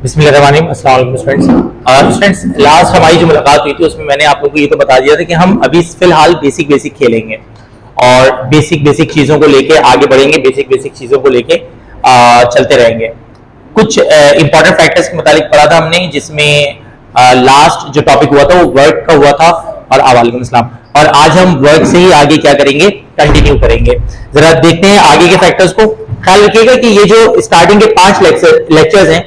बिस्मिल्लाहिर्रहमानिर्रहीम। अस्सलाम वालेकुम स्टूडेंट्स। लास्ट हमारी जो मुलाकात हुई थी उसमें मैंने आप लोगों को ये तो बता दिया था कि हम अभी फिलहाल बेसिक खेलेंगे और बेसिक चीजों को लेके आगे बढ़ेंगे, बेसिक चीजों को लेके चलते रहेंगे। कुछ इंपॉर्टेंट फैक्टर्स के मुताबिक पढ़ा था हमने, जिसमें लास्ट जो टॉपिक हुआ था वो वर्क का हुआ था। और वालेकुम अस्सलाम। और आज हम वर्क से ही आगे क्या करेंगे, कंटिन्यू करेंगे। जरा देखते हैं आगे के फैक्टर्स को। ख्याल रखिएगा कि ये जो स्टार्टिंग के 5 लेक्चर्स हैं,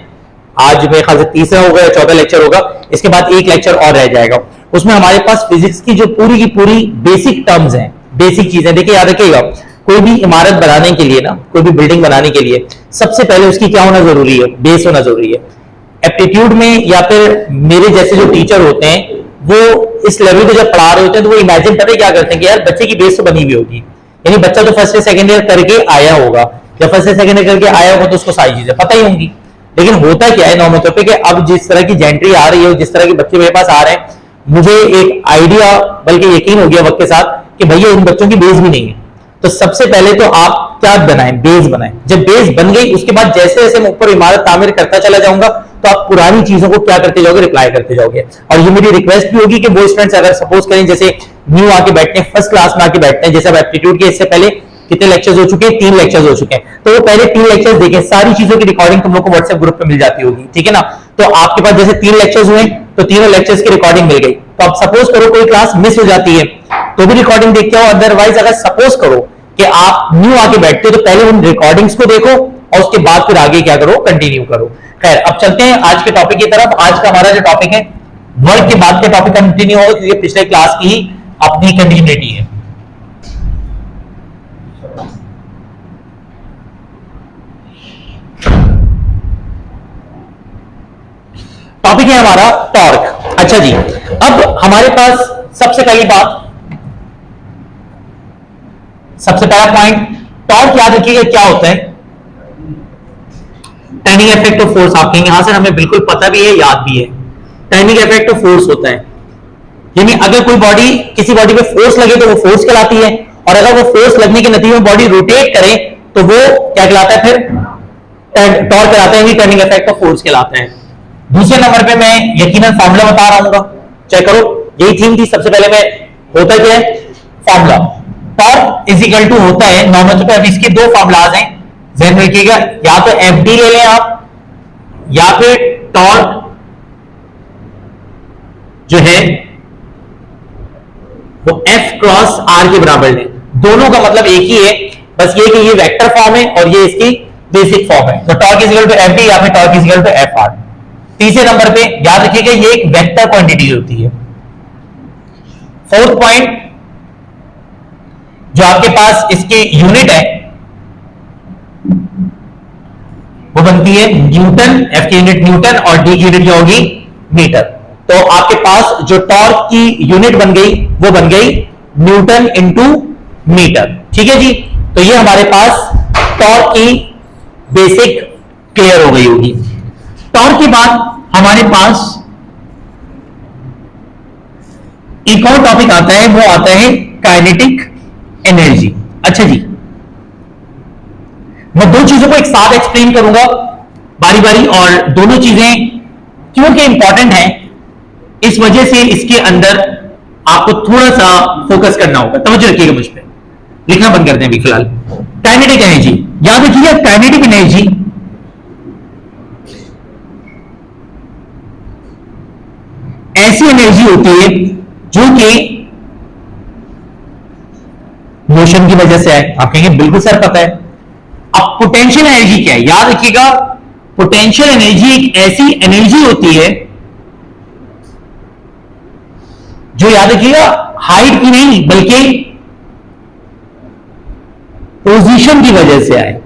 आज मेरे ख्याल से तीसरा होगा या चौथा लेक्चर होगा, इसके बाद एक लेक्चर और रह जाएगा। उसमें हमारे पास फिजिक्स की जो पूरी की पूरी बेसिक टर्म्स हैं, बेसिक चीजें। देखिए याद रखिएगा, कोई भी इमारत बनाने के लिए ना, कोई भी बिल्डिंग बनाने के लिए सबसे पहले उसकी क्या होना जरूरी है, बेस होना जरूरी है। एप्टीट्यूड में या फिर मेरे जैसे जो टीचर होते हैं वो इस लेवल को जब पढ़ा रहे होते हैं तो वो इमेजिन पता है क्या करते हैं कि यार बच्चे की बेस तो बनी हुई होगी, यानी बच्चा तो फर्स्ट या सेकंड ईयर करके आया होगा। जब फर्स्ट या सेकंड ईयर करके आया होगा तो उसको सारी चीजें पता ही होंगी। लेकिन होता क्या है नॉर्मल तौर पे कि अब जिस तरह की जेंट्री आ रही है, जिस तरह के बच्चे मेरे पास आ रहे हैं, मुझे एक आइडिया बल्कि यकीन हो गया वक्त के साथ कि भैया उन बच्चों की बेस भी नहीं है। तो सबसे पहले तो आप क्या बनाएं, बेस बनाएं। जब बेस बन गई उसके बाद जैसे जैसे मैं ऊपर इमारत तामीर करता चला जाऊंगा तो आप पुरानी चीजों को क्या करते जाओगे, रिप्लाई करते जाओगे। और ये मेरी रिक्वेस्ट भी होगी कि वो स्टूडेंट्स अगर सपोज करें जैसे न्यू आके बैठते हैं, फर्स्ट क्लास में आके बैठते हैं, जैसे अब एप्टीट्यूड के इससे पहले कितने लेक्चर्स हो चुके हैं, 3 लेक्चर्स हो चुके हैं, तो वो पहले 3 लेक्चर्स देखें। सारी चीजों की रिकॉर्डिंग तुम लोग को व्हाट्सएप ग्रुप पे मिल जाती होगी, ठीक है ना। तो आपके पास जैसे 3 लेक्चर्स हुए तो तीनों लेक्चर्स की रिकॉर्डिंग मिल गई। तो आप सपोज करो कोई क्लास मिस हो जाती है तो भी रिकॉर्डिंग देखते हो। अदरवाइज अगर सपोज करो कि आप न्यू आके बैठते हो तो पहले उन रिकॉर्डिंग्स को देखो और उसके बाद फिर आगे क्या करो, कंटिन्यू करो। खैर, अब चलते हैं आज के टॉपिक की तरफ। आज का हमारा जो टॉपिक है वर्क के बाद के टॉपिक कंटिन्यू होगा, क्योंकि पिछले क्लास की ही अपनी कंटिन्यूटी है। टॉपिक है हमारा टॉर्क। अच्छा जी, अब हमारे पास सबसे पहली बात, सबसे पहला पॉइंट, टॉर्क याद रखिएगा क्या होता है। Timing effect of force. आप कहेंगे हाँ सर हमें बिल्कुल पता भी है, याद भी है। टाइमिंग इफेक्ट ऑफ फोर्स होता है, यानी अगर कोई बॉडी, किसी बॉडी पे फोर्स लगे तो वो फोर्स कहलाती है, और अगर वो फोर्स लगने के नतीजे में बॉडी रोटेट करे तो वो क्या कहलाता है, फिर टॉर्क कहलाता है, टाइमिंग इफेक्ट ऑफ फोर्स कहलाता है। दूसरे नंबर पे मैं यकीनन फॉर्मूला बता रहा हूँ, चेक करो, यही थीम थी। सबसे पहले मैं होता क्या है, formula. Torque is equal to होता है नॉर्मल पे, अब इसके 2 फॉर्मूलाज हैं, ध्यान रखिएगा। या तो एफ डी ले लें आप, या फिर टॉर्क जो है वो एफ क्रॉस आर के बराबर लें। दोनों का मतलब एक ही है, बस ये कि ये वेक्टर फॉर्म है और ये इसकी बेसिक फॉर्म है। तो torque is equal to F D या फिर torque is equal to F R. तीसरे नंबर पे याद रखिएगा ये एक वेक्टर क्वांटिटी होती है। फोर्थ पॉइंट, जो आपके पास इसकी यूनिट है वो बनती है न्यूटन। एफ की यूनिट न्यूटन और डी की यूनिट जो होगी मीटर। तो आपके पास जो टॉर्क की यूनिट बन गई वो बन गई न्यूटन इंटू मीटर, ठीक है जी। तो ये हमारे पास टॉर्क की बेसिक क्लियर हो गई होगी। टॉर्क के बाद हमारे पास एक और टॉपिक आता है, वो आता है काइनेटिक एनर्जी। अच्छा जी, मैं 2 चीजों को एक साथ एक्सप्लेन करूंगा बारी बारी, और दोनों चीजें क्योंकि इंपॉर्टेंट हैं इस वजह से इसके अंदर आपको थोड़ा सा फोकस करना होगा। तवज्जो रखिएगा मुझ पे, लिखना बंद कर दें अभी फिलहाल। काइनेटिक एनर्जी, याद रखिएगा काइनेटिक एनर्जी ऐसी एनर्जी होती है जो कि मोशन की वजह से है। आप कहेंगे बिल्कुल सर पता है। अब पोटेंशियल एनर्जी क्या है, याद रखिएगा पोटेंशियल एनर्जी एक ऐसी एनर्जी होती है जो, याद रखिएगा, हाइट की नहीं बल्कि पोजीशन की वजह से आए।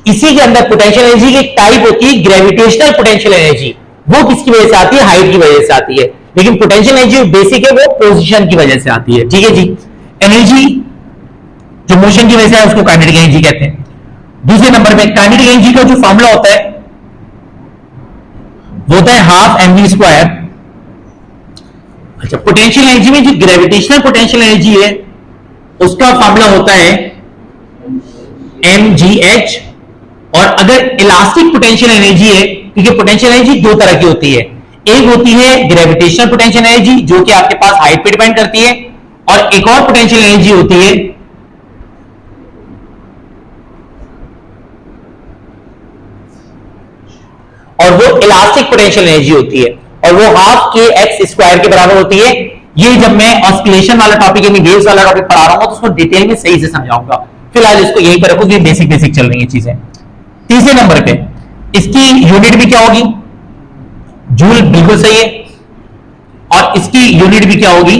इसी के अंदर पोटेंशियल एनर्जी की एक टाइप होती है ग्रेविटेशनल पोटेंशियल एनर्जी। वो किसकी वजह से आती है, हाइट की वजह से आती है। लेकिन पोटेंशियल एनर्जी बेसिक है, वो पोजीशन की वजह से आती है, ठीक है जी। एनर्जी जो मोशन की वजह से है उसको काइनेटिक एनर्जी कहते हैं। दूसरे नंबर पे काइनेटिक एनर्जी का जो फॉर्मूला होता है वो होता है हाफ एम वी स्क्वायर। अच्छा, पोटेंशियल एनर्जी में जो ग्रेविटेशनल पोटेंशियल एनर्जी है उसका फॉर्मूला होता है एम जी एच, और अगर इलास्टिक पोटेंशियल एनर्जी है क्योंकि पोटेंशियल एनर्जी दो तरह की होती है, एक होती है ग्रेविटेशनल पोटेंशियल एनर्जी जो कि आपके पास हाइट पे डिपेंड करती है, और एक और पोटेंशियल एनर्जी होती है और वो इलास्टिक पोटेंशियल एनर्जी होती है, और वो हाफ के एक्स स्क्वायर के बराबर होती है। ये जब मैं ऑस्किलेशन वाला टॉपिक यानी वेव्स वाला टॉपिक पढ़ा रहा हूं तो उसको डिटेल में सही से समझाऊंगा, फिलहाल इसको यहीं पर रखो, ये बेसिक बेसिक चल रही है चीजें। तीसरे नंबर पे इसकी यूनिट भी क्या होगी, जूल, बिल्कुल सही है, और इसकी यूनिट भी क्या होगी,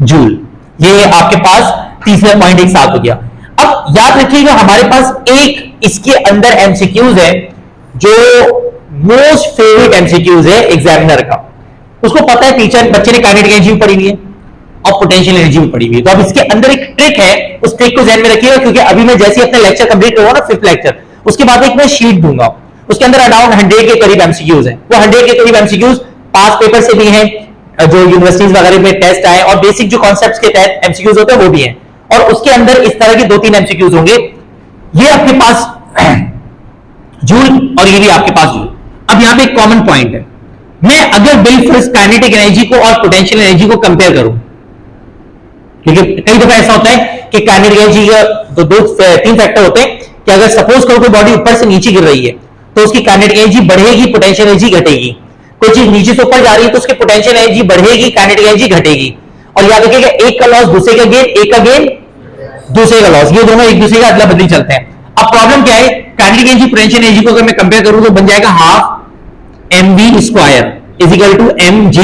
जूल। ये आपके पास तीसरा पॉइंट एक साथ हो गया। अब याद रखिएगा हमारे पास एक इसके अंदर एमसीक्यूज है जो मोस्ट फेवरेट एमसीक्यूज है एग्जामिनर का, उसको पता है टीचर, बच्चे ने काइनेटिक एनर्जी भी पढ़ी हुई है और पोटेंशियल एनर्जी भी पढ़ी हुई है, तो अब इसके अंदर एक ट्रिक है, उस ट्रिक को ध्यान में रखिएगा, क्योंकि अभी मैं जैसे अपना लेक्चर कंप्लीट करूंगा ना, 5th लेक्चर, उसके बाद एक मैं शीट दूंगा, उसके अंदर अराउंड 100 के करीब एमसीक्यूज हैं। वो 100 के करीब एमसीक्यूज पास पेपर से भी हैं, जो यूनिवर्सिटीज वगैरह में टेस्ट आए, और बेसिक जो कॉन्सेप्ट्स के तहत एमसीक्यूज होते हैं वो भी हैं, और उसके अंदर इस तरह के 2-3 एमसीक्यूज होंगे। ये आपके पास जूल और ये भी आपके पास जूल। अब यहां पे एक कॉमन पॉइंट है, मैं अगर बिल्कुल काइनेटिक एनर्जी को और पोटेंशियल एनर्जी को कंपेयर करूं, क्योंकि कई दफा ऐसा होता है कि काइनेटिक एनर्जी का दो 3 फैक्टर होते हैं कि अगर सपोज करो कोई बॉडी ऊपर से नीचे गिर रही है तो उसकी काइनेटिक एनर्जी बढ़ेगी, पोटेंशियल एनर्जी घटेगी। कोई चीज नीचे से ऊपर जा रही है तो उसकी पोटेंशियल एनर्जी बढ़ेगी, काइनेटिक एनर्जी घटेगी। और याद रखिएगा एक का लॉस दूसरे का गेन, एक का गेन दूसरे का लॉस, ये दोनों एक दूसरे का अदला बदली चलते हैं। अब प्रॉब्लम क्या है, काइनेटिक एनर्जी पोटेंशियल एनर्जी को अगर मैं कंपेयर करूं तो बन जाएगा half mv square is equal to mg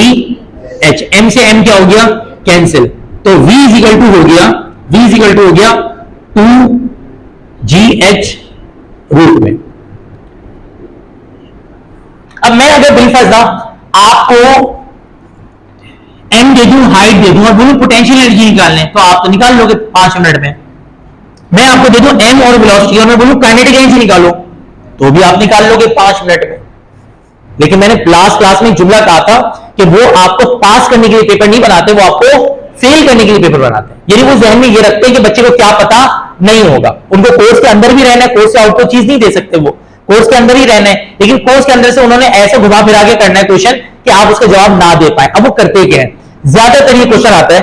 h। m से m क्या हो गया, कैंसिल, तो v इज इक्वल टू हो गया, v इज इक्वल टू हो गया 2gh रूट में। अब मैं अगर बिलफर्ज ना आपको m दे दूं, हाइट दे दूं और बोलूं पोटेंशियल एनर्जी निकालने, तो आप तो निकाल लोगे 5 मिनट में। मैं आपको दे दूं m और वेलोसिटी और मैं बोलूं काइनेटिक एनर्जी निकालो, तो भी आप निकाल लोगे 5 मिनट में। लेकिन मैंने लास्ट क्लास में जुमला कहा था कि वो आपको पास करने के लिए पेपर नहीं बनाते, वो आपको फेल करने के लिए पेपर बनाते हैं। यानी वो जहन में ये रखते हैं कि बच्चे को क्या पता नहीं होगा, उनको कोर्स के अंदर भी रहना है, कोर्स से आउट कोई चीज नहीं दे सकते, वो कोर्स के अंदर ही रहना है, लेकिन कोर्स के अंदर से उन्होंने ऐसा घुमा फिरा के करना है क्वेश्चन कि आप उसका जवाब ना दे पाए। अब वो करते क्या है, ज्यादातर ये क्वेश्चन आता है,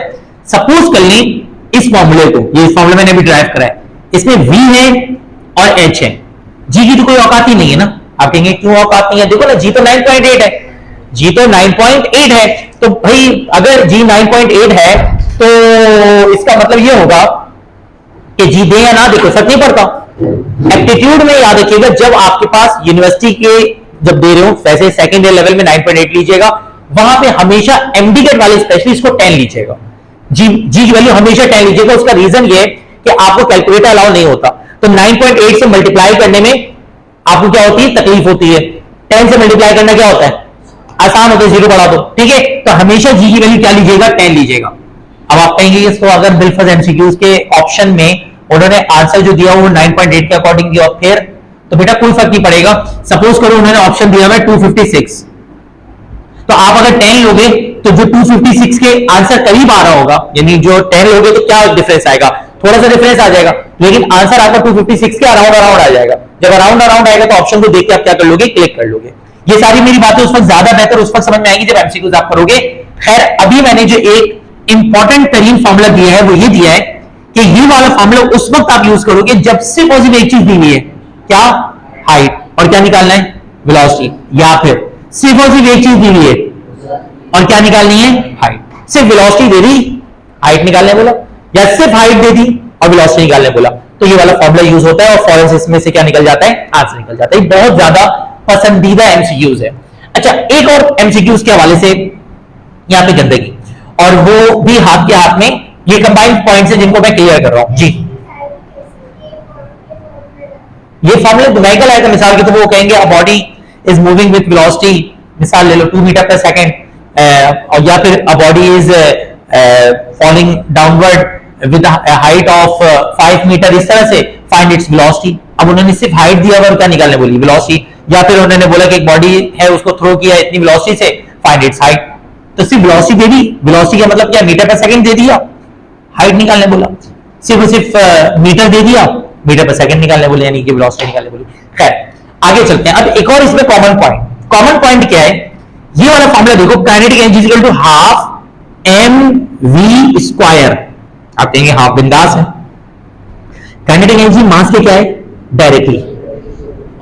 सपोज कर ली इस फॉर्मूले को, ये फॉर्मूला मैंने भी ड्राइव करा है, इसमें v है और h है, g की तो कोई औकात ही नहीं है ना। आप कहेंगे क्यों औकात नहीं है, देखो ना g तो 9.8 है, g तो 9.8 है, तो भाई अगर g 9.8 है तो इसका मतलब ये होगा कि g दे या ना दे कोई फर्क नहीं पड़ता। एप्टीट्यूड में याद रखिएगा जब आपके पास यूनिवर्सिटी के जब दे रहे हो, वैसे सेकंड ईयर लेवल में 9.8 लीजिएगा, वहां पे हमेशा एमडीगेट वाले स्पेशलिस्ट को 10 लीजिएगा, जी की वैल्यू हमेशा 10 लीजिएगा। उसका रीजन ये कि आपको कैलकुलेटर अलाउ नहीं होता, तो 9.8 से मल्टीप्लाई करने में आपको क्या होती है, तकलीफ होती है। 10 से मल्टीप्लाई करना क्या होता है, आसान होता है, 0 बढ़ा दो, ठीक है। तो हमेशा जी की वैल्यू क्या लीजिएगा, 10 लीजिएगा। अब आप कहेंगे इसको अगर बिलफर्ज एमसीक्यूज के ऑप्शन में उन्होंने आंसर जो दिया वो 9.8 के अकॉर्डिंग दिया फिर तो बेटा कोई फर्क नहीं पड़ेगा। सपोज करो उन्होंने ऑप्शन दिया है 256, तो आप अगर 10 लोगे तो जो 256 के आंसर करीब आ रहा होगा, यानी जो 10 लोगे तो क्या डिफरेंस आएगा, थोड़ा सा डिफरेंस आ जाएगा, लेकिन आंसर आपका 256 के अराउंड अराउंड आ जाएगा। जब अराउंड अराउंड आएगा तो ऑप्शन को देख के आप क्या कर लोगे, क्लिक कर लोगे। ये सारी मेरी बातें उस वक्त ज्यादा बेहतर उस वक्त समझ में आएंगी जब एमसीक्यूज आप करोगे। खैर अभी मैंने जो एक इंपॉर्टेंट तरीन फॉर्मूला दिया है वो ये दिया है कि ये वाला फॉर्मूला उस वक्त आप यूज करोगे जब सिर्फ और सिर्फ एक चीज दी हुई है, क्या, हाइट, और क्या निकालना है, वेलोसिटी, या फिर सिर्फ और सिर्फ एक चीज दी हुई है और क्या निकालनी है, हाइट। सिर्फ वेलोसिटी दे दी, हाइट निकालने बोला, या सिर्फ हाइट दे दी और वेलोसिटी निकालने बोला, तो ये वाला फॉर्मूला यूज होता है और फौरन इसमें से क्या निकल जाता है, आंसर निकल जाता है। बहुत ज्यादा पसंदीदा एमसीक्यूज है। अच्छा, एक और एमसीक्यूज के हवाले से यहां पे गंदगी, और वो भी हाथ के हाथ में, ये कंबाइंड पॉइंट्स है जिनको मैं क्लियर कर रहा हूं जी। ये फॉर्मूला न्यूमेरिकल आएगा मिसाल के, तो वो कहेंगे अ body is moving with velocity, मिसाल ले लो 2 मीटर पर सेकंड, और या फिर a body is falling downward with height of 5 metre, इस तरह से फाइंड इट्स वेलोसिटी। अब उन्होंने सिर्फ हाइट दिया और क्या निकालने बोली, वेलोसिटी, या फिर उन्होंने बोला कि एक बॉडी है उसको थ्रो किया इतनी वेलोसिटी से, फाइंड इट्स हाइट, तो सिर्फ वेलोसिटी दे दी, वेलोसिटी का मतलब क्या, मीटर पर सेकंड दे दिया, हाइट निकालने बोला, सिर्फ मीटर दे दिया, मीटर पर सेकंड निकालने बोले, यानी कि वेलोसिटी निकालने बोली। खैर आगे चलते हैं। अब एक और इसमें कॉमन पॉइंट क्या है, ये वाला फॉर्मूला देखो, kinetic energy equal to half M V square. आप कहेंगे हाफ बिंदास है, काइनेटिक एनर्जी मास के क्या है डायरेक्टली,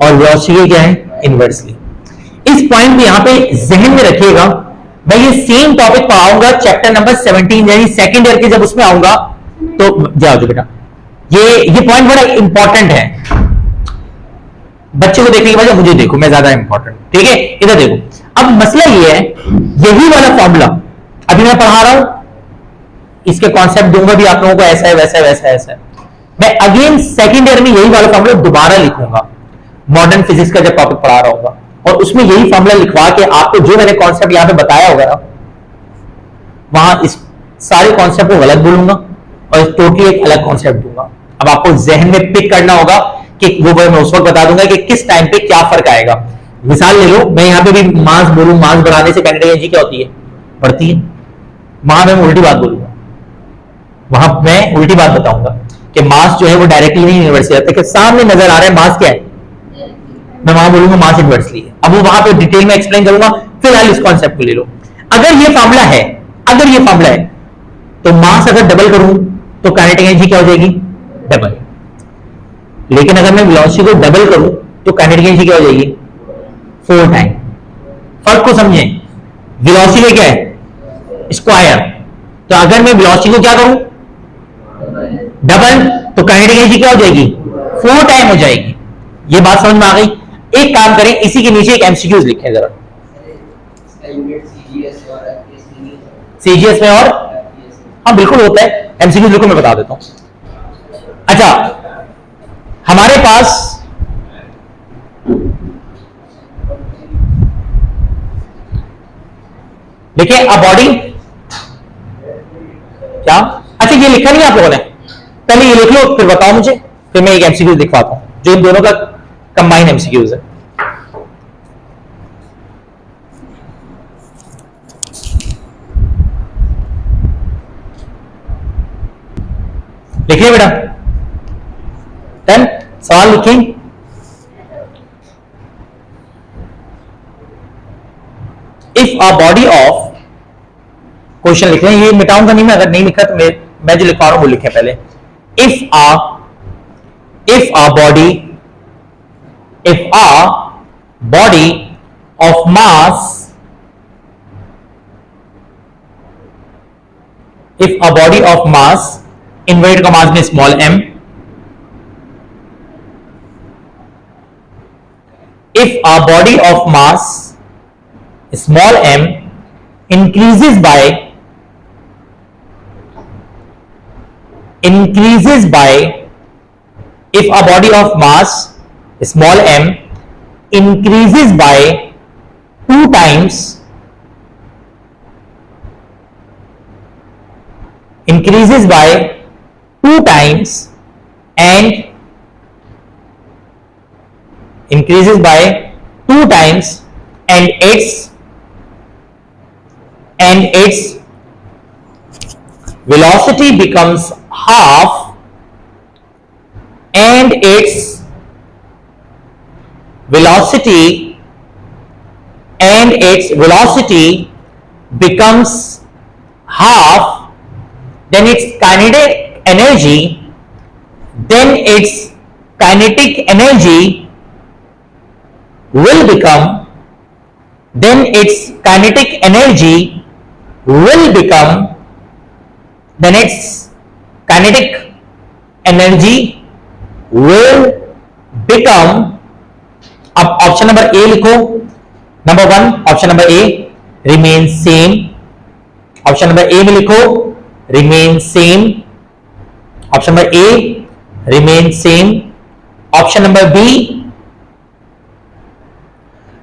और वेलोसिटी क्या है इनवर्सली। इस पॉइंट को यहां पे जहन में रखिएगा। मैं ये सेम टॉपिक पढ़ाऊंगा चैप्टर नंबर 17 यानी सेकंड ईयर के जब उसमें आऊंगा, तो जाओ जो बेटा, ये पॉइंट बड़ा इंपॉर्टेंट है। बच्चे को देखने के बाद मुझे देखो, मैं ज्यादा इंपॉर्टेंट, ठीक है। इधर देखो, अब मसला ये है, यही वाला फॉर्मूला अभी मैं पढ़ा रहा हूं, इसके कॉन्सेप्ट दूंगा भी आप लोगों को, ऐसा है वैसा है वैसा है ऐसा है। मैं अगेन सेकंड ईयर में यही वाला फॉर्मूला दोबारा लिखूंगा, मॉडर्न फिजिक्स का जब टॉपिक पढ़ा रहा होगा, और उसमें यही फॉर्मूला लिखवा के आपको जो मैंने कॉन्सेप्ट यहां पे बताया होगा ना, वहां इस सारे कॉन्सेप्ट को गलत बोलूंगा और टोटली एक अलग कॉन्सेप्ट दूंगा। अब आपको जहन में पिक करना होगा कि वो मैं उस वक्त बता दूंगा कि किस टाइम पे क्या फर्क आएगा। मिसाल ले लो, मैं यहां पे भी मास बोलूं, मास बढ़ाने से काइनेटिक एनर्जी क्या होती है, बढ़ती है। वहां मैं उल्टी बात बोलूंगा, वहां मैं उल्टी बात बताऊंगा कि मास जो है वो डायरेक्टली नहीं इनवर्सली आता, कि सामने नजर आ रहा है मास क्या है, मैं वहां बोलूंगा मास इनवर्सली है। अब वो वहां पे डिटेल में एक्सप्लेन करूंगा, फिलहाल इस कॉन्सेप्ट को ले लो। अगर ये फॉर्मूला है, तो मास अगर डबल करूं तो काइनेटिक एनर्जी क्या हो जाएगी, डबल। लेकिन अगर मैं वेलोसिटी को डबल करूं तो काइनेटिक एनर्जी क्या हो जाएगी, 4 टाइम। फर्क को समझें, वेलोसिटी क्या है स्क्वायर, तो अगर मैं वेलोसिटी को क्या करूं डबल, तो काइनेटिक एनर्जी क्या हो जाएगी 4 टाइम हो जाएगी। ये बात समझ में आ गई। एक काम करें, इसी के नीचे एक एमसीक्यूज लिखें जरा, सीजीएस में और हाँ बिल्कुल होता है एमसीक्यूज, बिल्कुल मैं बता देता हूं। अच्छा, हमारे पास देखिए अ बॉडी क्या, अच्छा ये लिखा नहीं आप लोगों ने, पहले ये लिख लो फिर बताओ मुझे, फिर मैं एक एमसीक्यूज लिखवाता हूं जो इन दोनों का कंबाइन एमसीक्यूज है। लिखिए बेटा, डन, सवाल लिखें। If a body of, question लिख रहे हैं, ये मिटाऊंगा नहीं मैं, अगर नहीं लिखा तो मैं जो लिखवा रहा हूं वो लिखें पहले। If a body of mass, if a body of mass, inverted commas में small m, if a body of mass small m increases by if a body of mass small m increases by 2 times and its velocity becomes half, and its velocity becomes half, then its kinetic energy will become अब option number A लिखो, number 1 option number A remain same, option number A में लिखो remain same, option number A remain same, option number B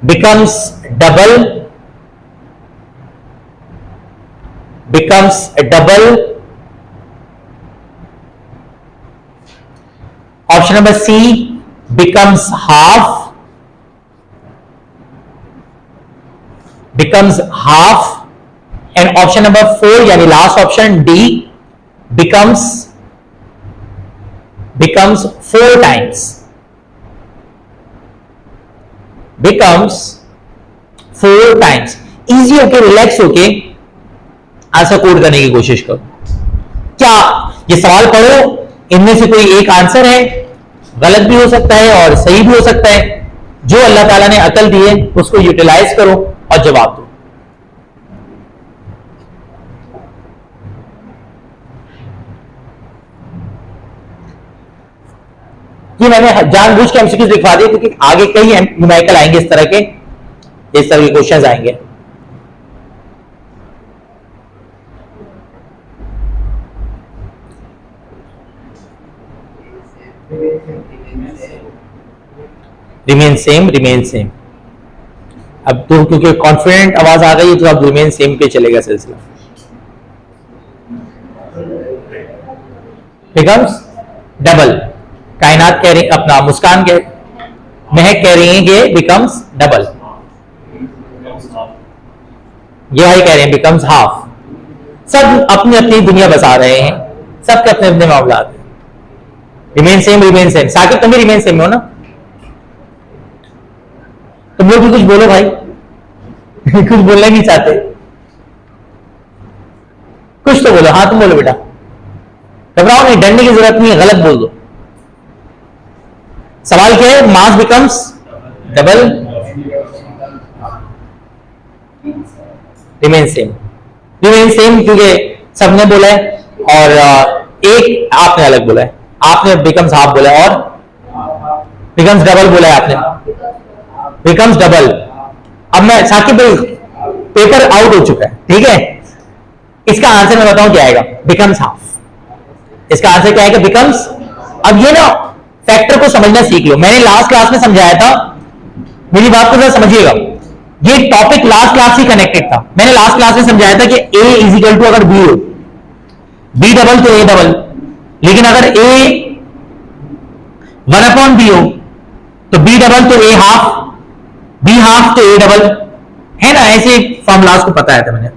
becomes double, option number C becomes half, and option number 4 यानी last option D becomes 4 times. Becomes 4 times. Easy होके relax होके answer code करने की कोशिश करो। क्या ये सवाल पढ़ो, इनमें से कोई एक आंसर है, गलत भी हो सकता है और सही भी हो सकता है। जो अल्लाह ताला ने अकल दी है उसको यूटिलाइज करो और जवाब दो। ये मैंने जानबूझ के एमसीक्यूज लिखवा दिए क्योंकि आगे कई न्यूमेरिकल आएंगे इस तरह के क्वेश्चंस आएंगे। Remain same, remain same. अब तो क्योंकि कॉन्फिडेंट आवाज आ गई तो अब रिमेन सेम पे चलेगा सिलसिला। Becomes double. कायनात कह रही, अपना मुस्कान कह, महक कह रही है कि बिकम्स डबल। ये भाई कह रहे हैं बिकम्स हाफ। सब अपनी अपनी दुनिया बसा रहे हैं, सबके अपने अपने मामला हैं। Remain same, remain same. Saqib तुम भी रिमेन सेम हो ना? तुम लोग भी कुछ बोलो भाई। कुछ बोलना नहीं चाहते, कुछ तो बोलो। हाँ तुम बोलो बेटा, घबराओ नहीं, डरने की जरूरत नहीं है, गलत बोल दो। सवाल क्या है? Mass becomes double, remain same. Remain same क्योंकि सबने बोला है और एक आपने अलग बोला है। आपने बिकम्स हाफ बोला है और बिकम्स डबल बोला है आपने। Becomes double. अब मैं साकिब भाई पेपर आउट हो चुका है, ठीक है? इसका आंसर मैं बताऊं क्या आएगा? Becomes half. इसका आंसर क्या आएगा? बिकम्स। अब ये ना फैक्टर को समझना सीख लो। मैंने लास्ट क्लास में समझाया था, मेरी बात को जरा समझिएगा। ये टॉपिक लास्ट क्लास से कनेक्टेड था। मैंने लास्ट क्लास में समझाया था कि a इज इक्वल टू अगर b हो, b डबल तो a डबल, लेकिन अगर a 1/b हो तो b डबल तो a हाफ, b हाफ तो a डबल, है ना? ऐसे फॉर्मूलाज को पता है था मैंने।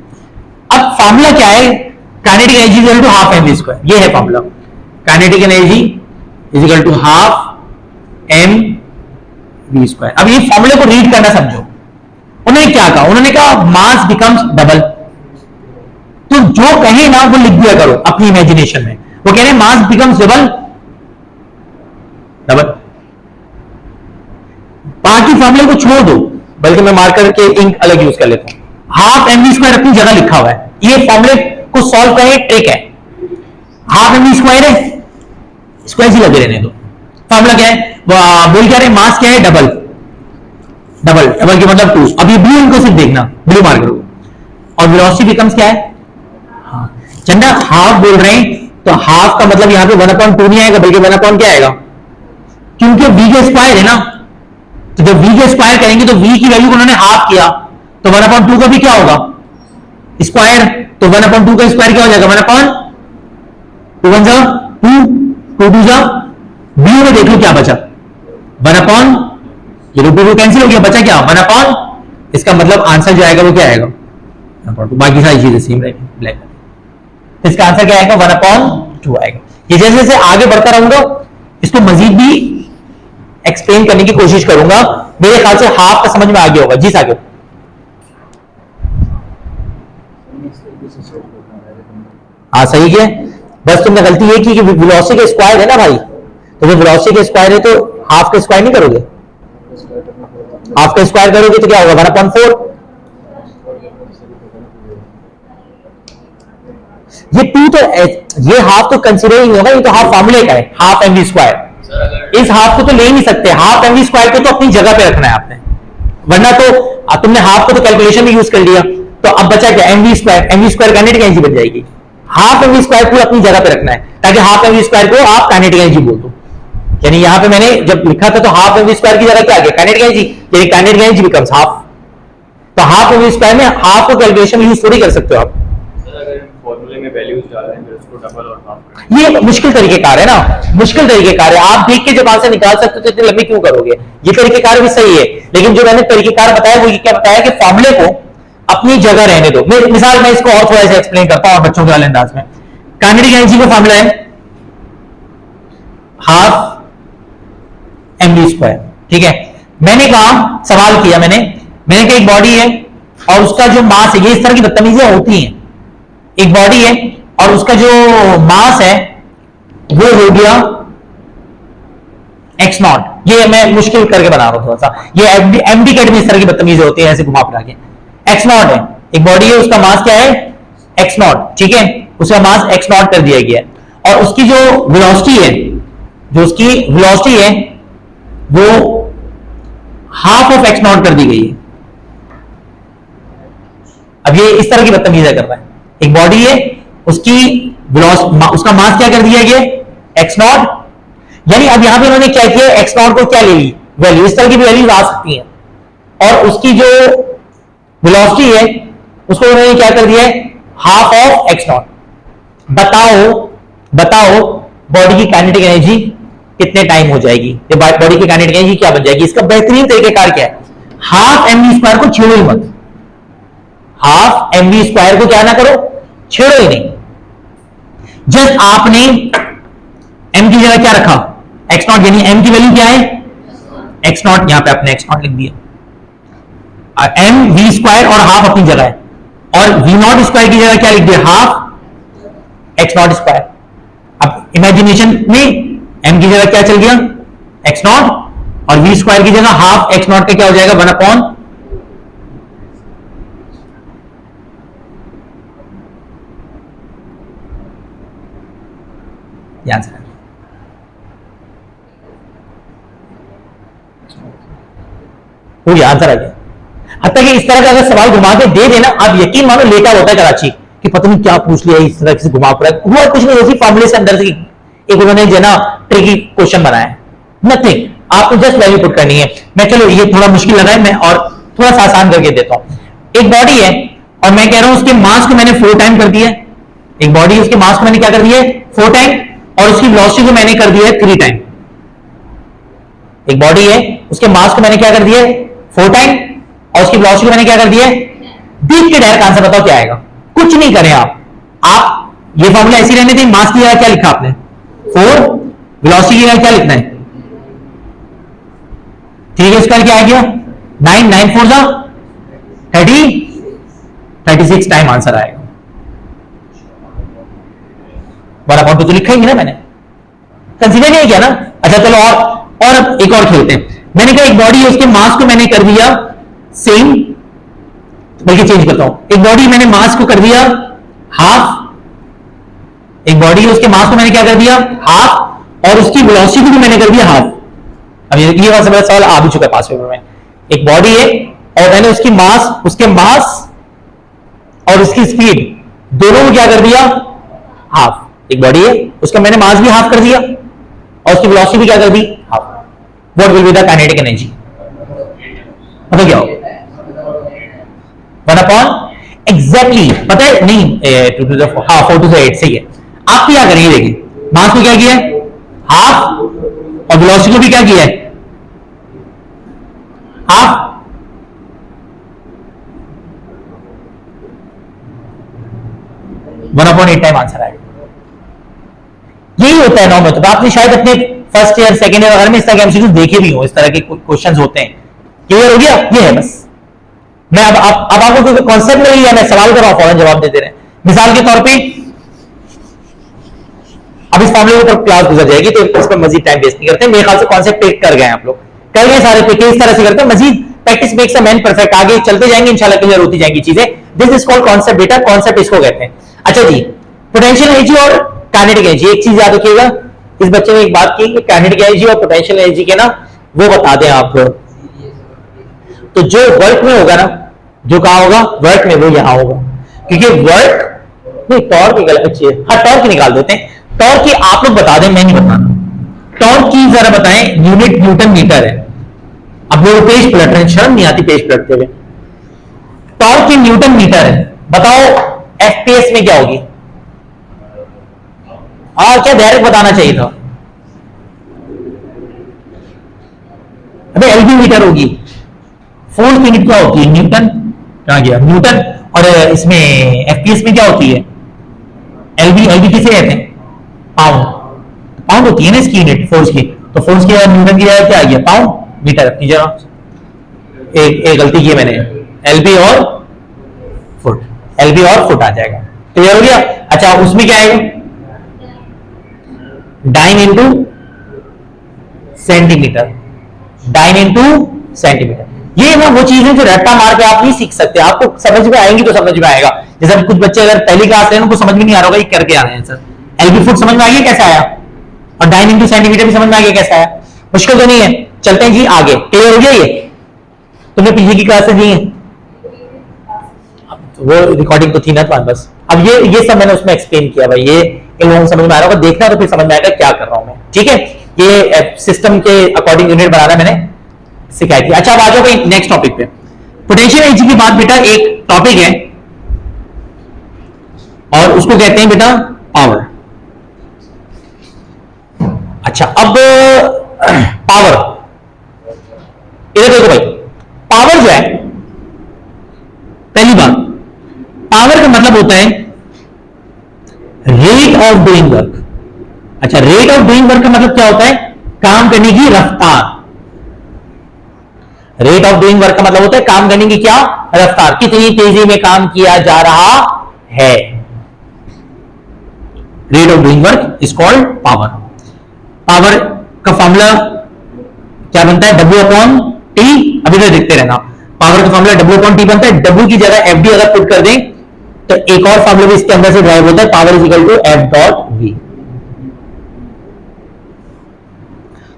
अब फॉर्मूला क्या है? Kinetic energy is equal to half mv square. ये है formula. Kinetic energy is equal to half mv square. अब ये फॉर्मूले को रीड करना समझो। उन्होंने क्या कहा? उन्होंने कहा मास बिकम्स डबल। तो जो कहे ना वो लिख दिया करो अपनी इमेजिनेशन में। वो कह रहे हैं मास बिकम्स डबल, डबल। बाकी फॉर्मूले को छोड़ दो, बल्कि मैं मार्कर के इंक अलग यूज कर लेता हूं। हाफ mv स्क्वायर अपनी जगह लिखा हुआ है। ये फॉर्मूले को सॉल्व करने ट्रिक है। हाफ mv स्क्वायर है, स्क्वायर ही लगे रहने दो। फॉर्मूला क्या है? बोल क्या रहे? मास क्या है? डबल। डबल, डबल के मतलब 2। अब ये ब्लू इनको सिर्फ देखना, ब्लू मार्कर को। और वेलोसिटी बिकम्स क्या है? हाँ चंदा हाफ बोल रहे हैं तो हाफ का मतलब यहां पे 1/2 नहीं आएगा, बल्कि 1/, क्या आएगा? क्योंकि v के स्क्वायर है ना, तो जब v के स्क्वायर करेंगे तो v की वैल्यू को उन्होंने हाफ किया, तो 1/2 का भी क्या होगा? स्क्वायर। तो 1/2 का स्क्वायर क्या हो जाएगा? 1/2 1 जा 2, 2 2 जा। b में देख लो क्या बचा? 1/, ये 2 कैंसिल हो गया, बचा क्या? 1/, इसका मतलब आंसर जो आएगा वो क्या आएगा? बाकी सारी चीजें सेम रहेगी, ब्लैक। इसका आंसर क्या आएगा? 1/2 आएगा। ये जैसे जैसे आगे बढ़ता रहूंगा इसको मजीद भी एक्सप्लेन करने की कोशिश करूंगा। मेरे ख्याल से हाफ का समझ में आ गया होगा। जी साकिब। हाँ सही है, बस तुमने गलती ये की कि वेलोसिटी का स्क्वायर है ना भाई, तो जब वेलोसिटी का स्क्वायर है तो हाफ का स्क्वायर नहीं करोगे। हाफ का स्क्वायर करोगे तो क्या होगा? 1/4। ये 2 तो ये हाफ तो कंसीडर ही होगा, ये तो हाफ फॉर्मूले का है, हाफ mv स्क्वायर। इस हाफ को तो ले ही नहीं सकते। हाफ mv स्क्वायर को तो अपनी जगह पे रखना है आपने, वरना तो तुमने हाफ को तो कैलकुलेशन में यूज कर लिया। तो अब बचा क्या? mv square. mv square kinetic energy बन जाएगी। हाफ mv स्क्वायर को अपनी जगह पे रखना है ताकि हाफ mv स्क्वायर को आप काइनेटिक एनर्जी बोल दो। यानी यहां पे मैंने जब लिखा था तो हाफ mv स्क्वायर की जगह क्या आ गया? Kinetic energy. यानी काइनेटिक एनर्जी बिकम्स हाफ। तो हाफ mv स्क्वायर में हाफ को कैलकुलेशन में यूज थोड़ी कर सकते हो आप। फॉर्मूले में वैल्यूज डाल रहे हैं फिर उसको डबल और हाफ। ये मुश्किल तरीकेकार है ना, मुश्किल तरीकेकार है। आप देख के जब आंसर निकाल सकते हो तो इतनी लंबी क्यों करोगे? ये तरीकेकार भी सही है, लेकिन जो मैंने तरीकेकार बताया वो ये क्या बताया कि फॉर्मूले को अपनी जगह रहने दो। मिसाल मैं इसको और थोड़ा सा एक्सप्लेन करता हूं बच्चों के वाले अंदाज में। काइनेटिक एनर्जी का फॉर्मूला है हाफ mv स्क्वायर, ठीक है? मैंने कहा, सवाल किया मैंने कहा एक बॉडी है और उसका जो मास है, ये इस तरह की बदतमीजियां होती हैं। एक बॉडी है और उसका जो मास है वो हो गया एक्स नॉट। ये मैं मुश्किल करके बना रहा हूं थोड़ा सा, ये एमडी कैट में इस तरह की बदतमीजी होती है, ऐसे घुमा फिरा के। एक्स नॉट है, एक बॉडी है, उसका मास क्या है एक्स नॉट, ठीक है, उसका मास एक्स नॉट कर दिया गया है और उसकी जो वेलोसिटी है, जो उसकी वेलोसिटी है वो हाफ ऑफ एक्स नॉट कर दी गई है। अब ये इस तरह की बदतमीजी कर रहा है। एक बॉडी है, उसकी उसका मास क्या कर दिया गया एक्स नॉट, यानी अब यहां पे उन्होंने क्या किया, एक्स नॉट को क्या ले ली वैल्यू, इस तरह की भी वैल्यूज आ सकती हैं, और उसकी जो वेलोसिटी है उसको उन्होंने क्या कर दिया है हाफ ऑफ एक्स नॉट। बताओ बॉडी की काइनेटिक एनर्जी कितने टाइम हो जाएगी, ये बॉडी की काइनेटिक एनर्जी क्या बन जाएगी। इसका बेहतरीन तरीकेकार क्या है, हाफ एम वी स्क्वायर को छेड़ो ही मत, हाफ एम वी स्क्वायर को क्या ना करो, छेड़ो ही नहीं। जस्ट आपने एम की जगह क्या रखा एक्स नॉट, यानी एम की वैल्यू क्या है एक्स नॉट, यहां पे आपने एक्स नॉट लिख दिया, एम वी स्क्वायर और हाफ अपनी जगह है, और वी नॉट स्क्वायर की जगह क्या लिख दिया हाफ एक्स नॉट स्क्वायर। अब इमेजिनेशन में एम की जगह क्या चल गया एक्स नॉट, और वी स्क्वायर की जगह हाफ एक्स नॉट का क्या हो जाएगा 1/, ध्यान से हो गया, आंसर आ गया। हत्या कि इस तरह का अगर सवाल घुमा के दे देना, आप यकीन मानो लेटर होता है कराची कि पता नहीं क्या पूछ लिया, इस तरह से घुमा पड़ा हुआ कुछ नहीं, उसी फॉर्मूले से अंदर से एक उन्होंने जो ना ट्रिकी क्वेश्चन बनाया है, नथिंग, आपको जस्ट वैल्यू पुट करनी है। मैं चलो ये थोड़ा मुश्किल लगा है, मैं और थोड़ा सा आसान करके देता हूं। एक बॉडी है और मैं कह रहा हूं उसके मास को मैंने 4 टाइम कर दिया है, एक बॉडी है उसके मास को मैंने क्या कर दिया है 4 टाइम, और उसकी वेलोसिटी को मैंने कर दिया है 3 टाइम। एक बॉडी है उसके मास को मैंने क्या कर दिया है 4 टाइम, और उसकी वेलोसिटी को मैंने क्या कर दिया है, देख के डायरेक्ट आंसर बताओ क्या आएगा, कुछ नहीं करें आप ये फॉर्मूला ऐसी रहने थे, मास की जगह क्या लिखा आपने 4, वेलोसिटी की जगह क्या लिखना है 3 का स्क्वायर क्या आ गया 9, 9 4 जा 30, 36 टाइम आंसर आएगा। 1/2 तो लिखा ही नहीं ना मैंने, कंसीडर नहीं किया ना। अच्छा चलो और एक और खेलते हैं। मैंने कहा एक बॉडी है उसके मास को मैंने कर दिया सेम, बल्कि चेंज करता हूं, एक बॉडी मैंने मास को कर दिया हाफ, एक बॉडी है उसके मास को मैंने क्या कर दिया हाफ, और उसकी वेलोसिटी को भी मैंने कर दिया हाफ। अब ये वाला बड़ा सवाल आ भी चुका है पास पेपर में। एक बॉडी है और मैंने उसकी उसके मास और उसकी स्पीड दोनों को क्या कर दिया हाफ। एक बॉडी है उसका मैंने मास भी हाफ कर दिया और उसकी वेलोसिटी भी क्या कर दी half. What will be the kinetic energy, पता क्या हो 1/, एग्जैक्टली पता है नहीं 2 to the 4, हाँ 4 to the 8 सही है। आप क्या करेंगे, देखिए मास को क्या किया है हाफ और वेलोसिटी को भी क्या किया है half. One upon 8 time answer आएगा। यही होता है नॉर्मल। तो आपने शायद अपने फर्स्ट ईयर सेकंड ईयर वगैरह में इस तरह के एमसीक्यूज देखे भी हो, इस तरह के क्वेश्चंस होते हैं। क्लियर हो गया, ये है बस। मैं अब आपको कॉन्सेप्ट नहीं लिया, मैं सवाल कर रहा हूं, फौरन जवाब देते रहे। मिसाल के तौर पे अब इस फॉर्मूले के ऊपर क्लास गुजर जाएगी तो इस पर मजीद टाइम वेस्ट नहीं करते। मेरे ख्याल से कॉन्सेप्ट टेक कर गए आप लोग, कर गए सारे पे, इस तरह से करते हैं। मजीद practice makes a man perfect, आगे चलते जाएंगे इंशाल्लाह, क्लियर होती जाएंगी चीजें। दिस इज कॉल्ड कॉन्सेप्ट बेटा, कॉन्सेप्ट इसको कहते हैं। अच्छा जी, पोटेंशियल एनर्जी और काइनेटिक एनर्जी, एक चीज याद रखिएगा, इस बच्चे ने एक बात की कि काइनेटिक एनर्जी और पोटेंशियल एनर्जी के ना वो बता दें आप। तो जो वर्क में होगा ना, जो कहा होगा वर्क में, वो यहां होगा, क्योंकि वर्क नहीं टॉर्क की गलत चीज है। हाँ टॉर्क की निकाल देते हैं, टॉर्क की आप लोग बता दें, मैं नहीं बताना। टॉर्क की जरा बताएं, यूनिट न्यूटन मीटर है। अब लोग पेज पलट रहे हैं, शर्म नहीं आती पेज पलटते हुए। टॉर्क की न्यूटन मीटर है, बताओ एफपीएस में क्या होगी। क्या डायरेक्ट बताना चाहिए था, अबे एलबी मीटर होगी। फोर्स यूनिट क्या होती है न्यूटन, कहां गया न्यूटन, और इसमें एफपीएस में क्या होती है एलबी। एलबी किसे कहते हैं पाउंड, पाउंड होती है ना इसकी यूनिट फोर्स की। तो फोर्स की न्यूटन की जगह क्या आ गया पाउंड मीटर अपनी जगह। एक गलती की है मैंने, एलबी और फुट, एलबी और फुट आ जाएगा। क्लियर हो गया? अच्छा उसमें क्या आएगा, dyne into centimetre, dyne into centimetre. ये ना वो चीज है जो रट्टा मार के आप नहीं सीख सकते, आपको समझ में आएंगी तो समझ में आएगा। जैसे कुछ बच्चे अगर पहली क्लास में उनको समझ में नहीं आ रहा होगा ये करके आ रहे हैं सर, एलबी फुट समझ में आ गया कैसे आया, और डाइन इंटू सेंटीमीटर भी समझ में आ गया कैसे आया, मुश्किल तो नहीं है। चलते हैं जी आगे। क्लियर हो गया? ये तुमने पीछे की क्लासेस दी हैं, वो रिकॉर्डिंग तो थी ना तुम्हारे पास। अब ये सब मैंने उसमें एक्सप्लेन किया भाई, ये इन लोगों को समझ में आ रहा होगा, देखना तो फिर समझ में आएगा क्या कर रहा हूं मैं। ठीक है, ये सिस्टम के अकॉर्डिंग यूनिट बनाना मैंने सिखाई थी। अच्छा अब आ जाओ भाई नेक्स्ट टॉपिक पे। पोटेंशियल एनर्जी की बात बेटा एक टॉपिक है और उसको कहते हैं बेटा पावर। अच्छा अब पावर, इधर देखो भाई, पावर जो है, पहली बात पावर का मतलब होता है रेट ऑफ डूइंग वर्क। अच्छा रेट ऑफ डूइंग वर्क का मतलब क्या होता है, काम करने की रफ्तार। रेट ऑफ डूइंग वर्क का मतलब होता है काम करने की क्या रफ्तार, कितनी तेजी में काम किया जा रहा है। Rate of doing work is called power. Power का फॉर्मूला क्या बनता है, W अपॉन टी। अभी तो देखते रहना, पावर का फॉर्मूला W अपॉन टी बनता है। W की जगह FD अगर पुट कर दें तो एक और फॉर्मूला भी इसके अंदर से ड्राइव होता है, power is equal to F dot V।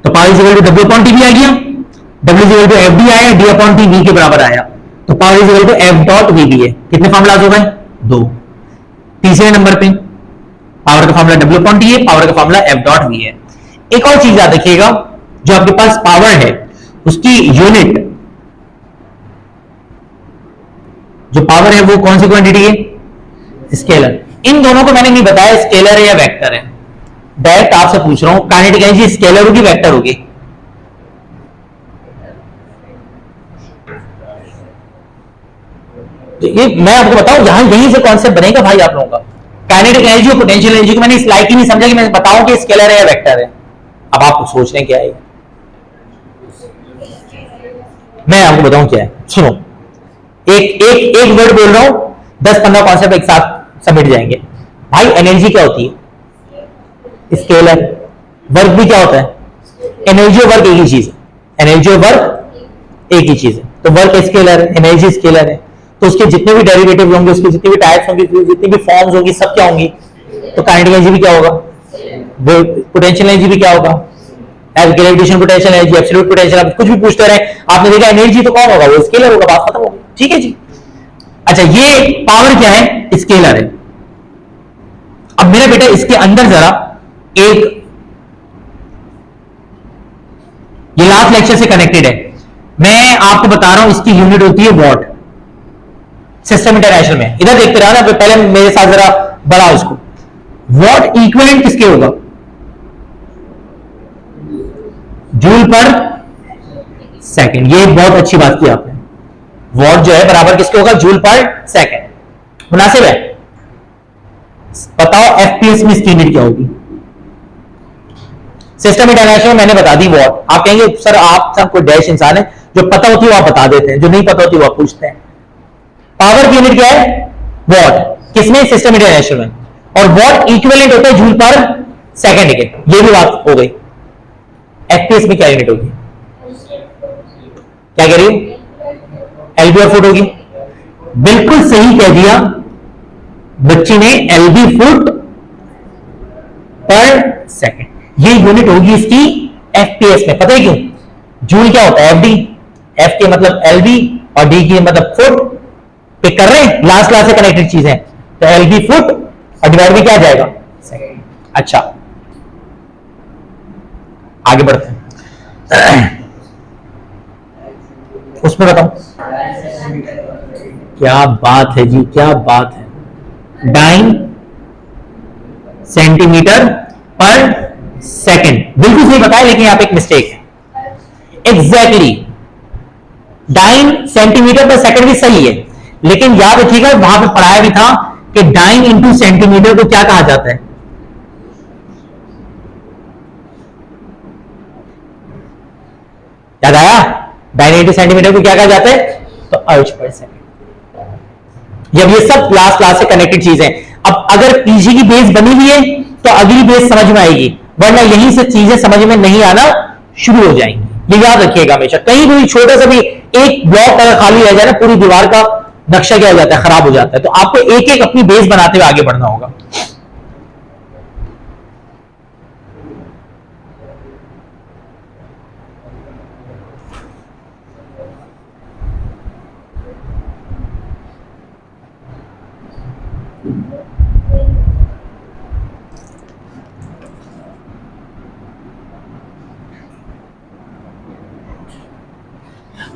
तो power is equal to W upon T भी आ गया, W is equal to FD आया, D अपॉन टी V के बराबर आया, तो power is equal to F dot V भी है। कितने फॉर्मूलाज हो गए, 2। तीसरे नंबर पे पावर का फॉर्मूला W अपॉन टी है, पावर का फॉर्मूला F डॉट V है। एक और चीज याद रखिएगा, जो आपके पास पावर है उसकी यूनिट, जो पावर है वो कौन सी क्वांटिटी है, स्केलर। इन दोनों को मैंने नहीं बताया स्केलर है या वेक्टर है, डायरेक्ट आपसे पूछ रहा हूं, काइनेटिक एनर्जी स्केलर होगी वेक्टर होगी? तो ये मैं आपको बताऊं, यहीं से कॉन्सेप्ट बनेगा भाई आप लोगों का। काइनेटिक एनर्जी और पोटेंशियल एनर्जी को मैंने इस लायक ही नहीं समझा कि मैं बताऊं कि स्केलर है या वेक्टर है। अब आप सोच रहे हैं क्या है, मैं आपको बताऊं क्या है, सुनो। एक वर्ड बोल रहा हूं, 10-15 कॉन्सेप्ट एक साथ समेट जाएंगे। भाई एनर्जी क्या होती है, स्केलर। वर्क भी क्या होता है, एनर्जी और वर्क एक ही चीज है, एनर्जी और वर्क एक ही चीज है। तो वर्क स्केलर है, एनर्जी स्केलर है, तो उसके जितने भी डेरिवेटिव होंगे, उसके जितने भी टाइप्स होंगे, जितनी भी फॉर्म्स होंगी, सब क्या होंगी। तो काइनेटिक एनर्जी भी क्या होगा, वो पोटेंशियल एनर्जी भी क्या होगा, gravitation potential energy, absolute potential. आप कुछ भी पूछते रहे, आपने देखा एनर्जी तो कौन होगा, वो स्केलर होगा, बात खत्म होगी। ठीक है जी। अच्छा ये पावर क्या है, स्केलर है। अब मेरा बेटा इसके अंदर जरा एक, ये लास्ट लेक्चर से कनेक्टेड है, मैं आपको बता रहा हूं, इसकी यूनिट होती है वॉट, सिस्टम इंटरनेशनल में। इधर देखते रहा ना, पहले मेरे साथ जरा बढ़ाओ इसको। वॉट इक्विवेलेंट किसके होगा, जूल पर सेकंड। ये बहुत अच्छी बात की आपने, वॉट जो है बराबर किसके होगा, जूल पर सेकंड। मुनासिब है? बताओ FPS में इसकी यूनिट क्या होगी। सिस्टम इंटरनेशनल मैंने बता दी वॉट। आप कहेंगे सर आप सब कोई डैश इंसान है, जो पता होती है वो आप बता देते हैं, जो नहीं पता होती वो आप पूछते हैं। पावर की यूनिट क्या है, वॉट। किसमें, सिस्टम इंटरनेशनल में। और वॉट इक्विवेलेंट होता है जूल पर सेकंड के। ये भी बात हो गई। FPS में क्या यूनिट होगी, क्या कह रही हो, LB और फुट होगी। बिल्कुल सही कह दिया बच्ची ने, LB फुट पर सेकंड। ये यूनिट होगी इसकी FPS में। पता है क्यों, जूल क्या होता है FD, F के मतलब LB और D की मतलब फुट। पिक कर रहे हैं, लास्ट क्लास से कनेक्टेड चीज है। तो LB फुट और डिवाइड में क्या आ जाएगा, सेकंड। अच्छा आगे बढ़ते हैं, उसमें बताओ। क्या बात है जी, क्या बात है। डाइन सेंटीमीटर पर सेकंड, बिल्कुल सही बताया, लेकिन यहां पे एक मिस्टेक है। एग्जैक्टली डाइन सेंटीमीटर पर सेकंड भी सही है, लेकिन याद रखिएगा वहां पे पढ़ाया भी था कि डाइन इंटू सेंटीमीटर को क्या कहा जाता है, याद आया, 990 सेंटीमीटर को क्या कहा जाता है? तो अर्ज पर सेकंड। जब ये सब लास्ट क्लास से कनेक्टेड चीजें, अब अगर पीछे की बेस बनी हुई है तो अगली बेस समझ में आएगी, वरना यहीं से चीजें समझ में नहीं आना शुरू हो जाएंगी। ये याद रखिएगा हमेशा। कहीं भी छोटा सा भी एक ब्लॉक अगर खाली रह जाए ना, पूरी दीवार का नक्शा क्या हो जाता है? खराब हो जाता है। तो आपको एक एक अपनी बेस बनाते हुए आगे बढ़ना होगा।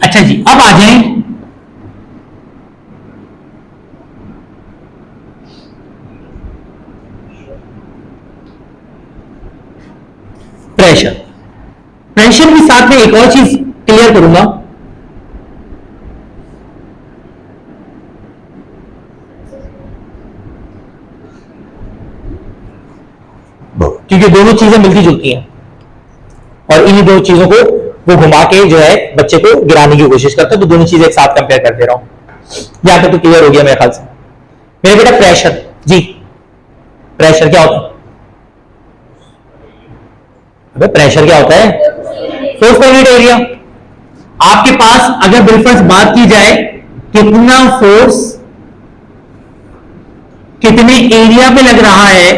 अच्छा जी, अब आ जाएं प्रेशर। प्रेशर के साथ में एक और चीज क्लियर करूंगा, क्योंकि दोनों चीजें मिलती जुलती हैं और इन्हीं दो चीजों को वो घुमा के जो है बच्चे को गिराने की कोशिश करते हैं। तो दोनों चीजें एक साथ कंपेयर कर दे रहा हूं। यहां तक तो क्लियर हो गया मेरे ख्याल से। मेरे बेटा प्रेशर जी, प्रेशर क्या होता है? अबे प्रेशर क्या होता है? Force per unit area. आपके पास अगर बिलफर्स बात की जाए कितना फोर्स कितने एरिया पे लग रहा है,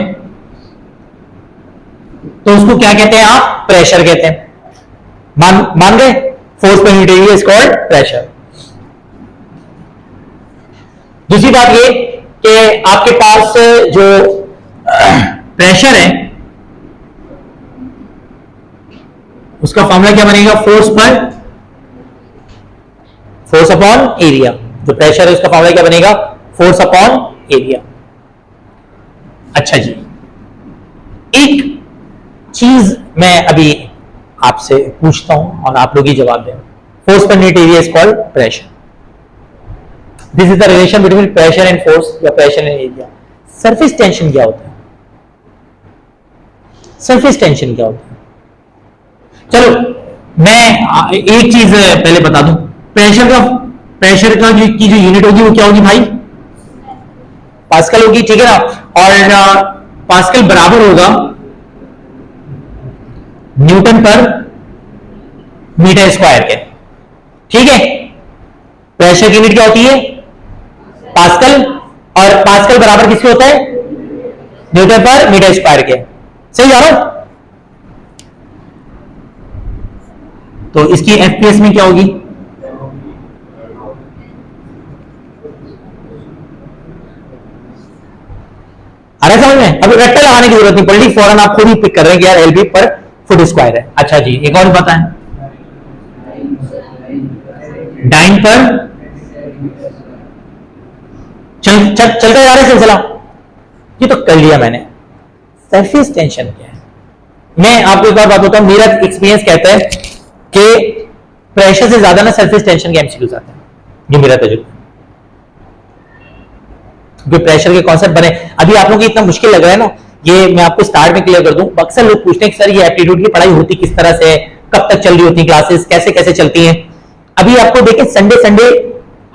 तो उसको क्या कहते हैं? आप प्रेशर कहते हैं। मान गए? Force per unit area is called pressure. दूसरी बात ये कि आपके पास जो प्रेशर है उसका फॉर्मूला क्या बनेगा? Force upon area. जो प्रेशर है उसका फॉर्मूला क्या बनेगा? Force upon area. अच्छा जी, एक चीज मैं अभी आपसे पूछता हूं और आप लोग ही जवाब दें। Force per unit area is called pressure. This is the relation between pressure and force या pressure and area. Surface tension क्या होता है? सरफेस टेंशन क्या होता है? चलो मैं एक चीज पहले बता दूं, प्रेशर का की जो यूनिट होगी वो क्या होगी भाई? पास्कल होगी, ठीक है ना? और पास्कल बराबर होगा न्यूटन पर मीटर स्क्वायर के, ठीक है? प्रेशर की यूनिट क्या होती है? पास्कल, और पास्कल बराबर किसके होता है? न्यूटन पर मीटर स्क्वायर के। सही जा रहा हूं? तो इसकी एफपीएस में क्या होगी? आ रहा समझ में? अभी वेक्टर लगाने की जरूरत नहीं पड़ेगी, फौरन आप खुद ही पिक कर रहे हैं कि यार एलबी पर फुट स्क्वायर है। अच्छा जी, एक और पता है, डाइन पर चलता जा रहा है सिलसिला। ये तो कर लिया मैंने। सरफेस टेंशन क्या है? मैं आपको एक बार बात बताऊं, मेरा एक्सपीरियंस कहता है कि प्रेशर से ज्यादा ना सरफेस टेंशन के एमसीक्यूज आते हैं। ये मेरा तजुर्बा। जो प्रेशर के कॉन्सेप्ट बने, अभी आप लोगों को इतना मुश्किल लग रहा है ना, ये मैं आपको स्टार्ट में क्लियर कर दूं। अक्सर लोग पूछते हैं कि सर ये एप्टीट्यूड की पढ़ाई होती किस तरह से, कब तक चल रही होती क्लासेस, कैसे कैसे चलती हैं? अभी आपको देखें संडे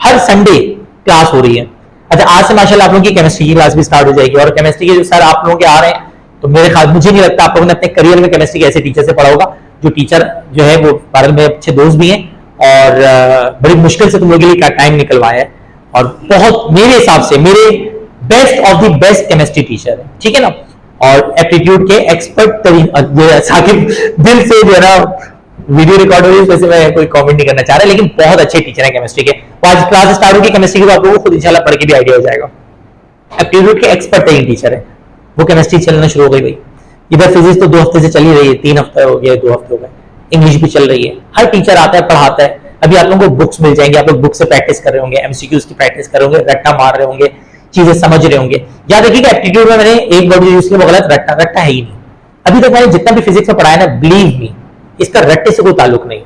हर संडे क्लास हो रही है। अच्छा, आज से माशाल्लाह आप लोगों की केमिस्ट्री की क्लास भी स्टार्ट हो जाएगी। और केमिस्ट्री के जो सर आप लोगों के आ रहे हैं, तो मेरे ख्याल मुझे नहीं लगता आप लोगों ने अपने करियर में केमिस्ट्री के ऐसे टीचर से पढ़ा होगा। जो टीचर जो है वो भारत में अच्छे दोस्त भी हैं और बड़ी मुश्किल से तुम लोगों के लिए टाइम निकलवाया है, और बहुत मेरे हिसाब से मेरे best of the best chemistry teacher है, ठीक है ना? और एप्टीट्यूड के एक्सपर्ट साकिब दिल से जो है ना, वीडियो रिकॉर्ड हो रही है वैसे मैं कोई कमेंट नहीं करना चाह रहा, लेकिन बहुत अच्छे टीचर है केमिस्ट्री के। आज क्लास स्टार्ट होगी केमिस्ट्री की, तो आप लोगों को खुद इंशाल्लाह पढ़ के भी आइडिया हो जाएगा। एप्टीट्यूड के एक्सपर्ट टीचर है, वो केमिस्ट्री चलना शुरू हो गई भाई। इधर फिजिक्स तो 2 हफ्ते से चल ही रही है, 3 हफ्ते हो गए, 2 हफ्ते हो गए। इंग्लिश भी चल रही है, हर टीचर आता है पढ़ाता है। अभी आप लोगों को बुक्स मिल जाएंगे, आप लोग बुक से प्रैक्टिस कर रहे होंगे, एमसीक्यूज की प्रैक्टिस कर रहे होंगे, रट्टा मार रहे होंगे, चीजें समझ रहे होंगे। याद रखिएगा एप्टीट्यूड में मैंने एक वर्ड यूज किया, वो गलत, रट्टा है ही नहीं। अभी तक मैंने जितना भी फिजिक्स में पढ़ाया ना, बिलीव मी, इसका रट्टे से कोई ताल्लुक नहीं,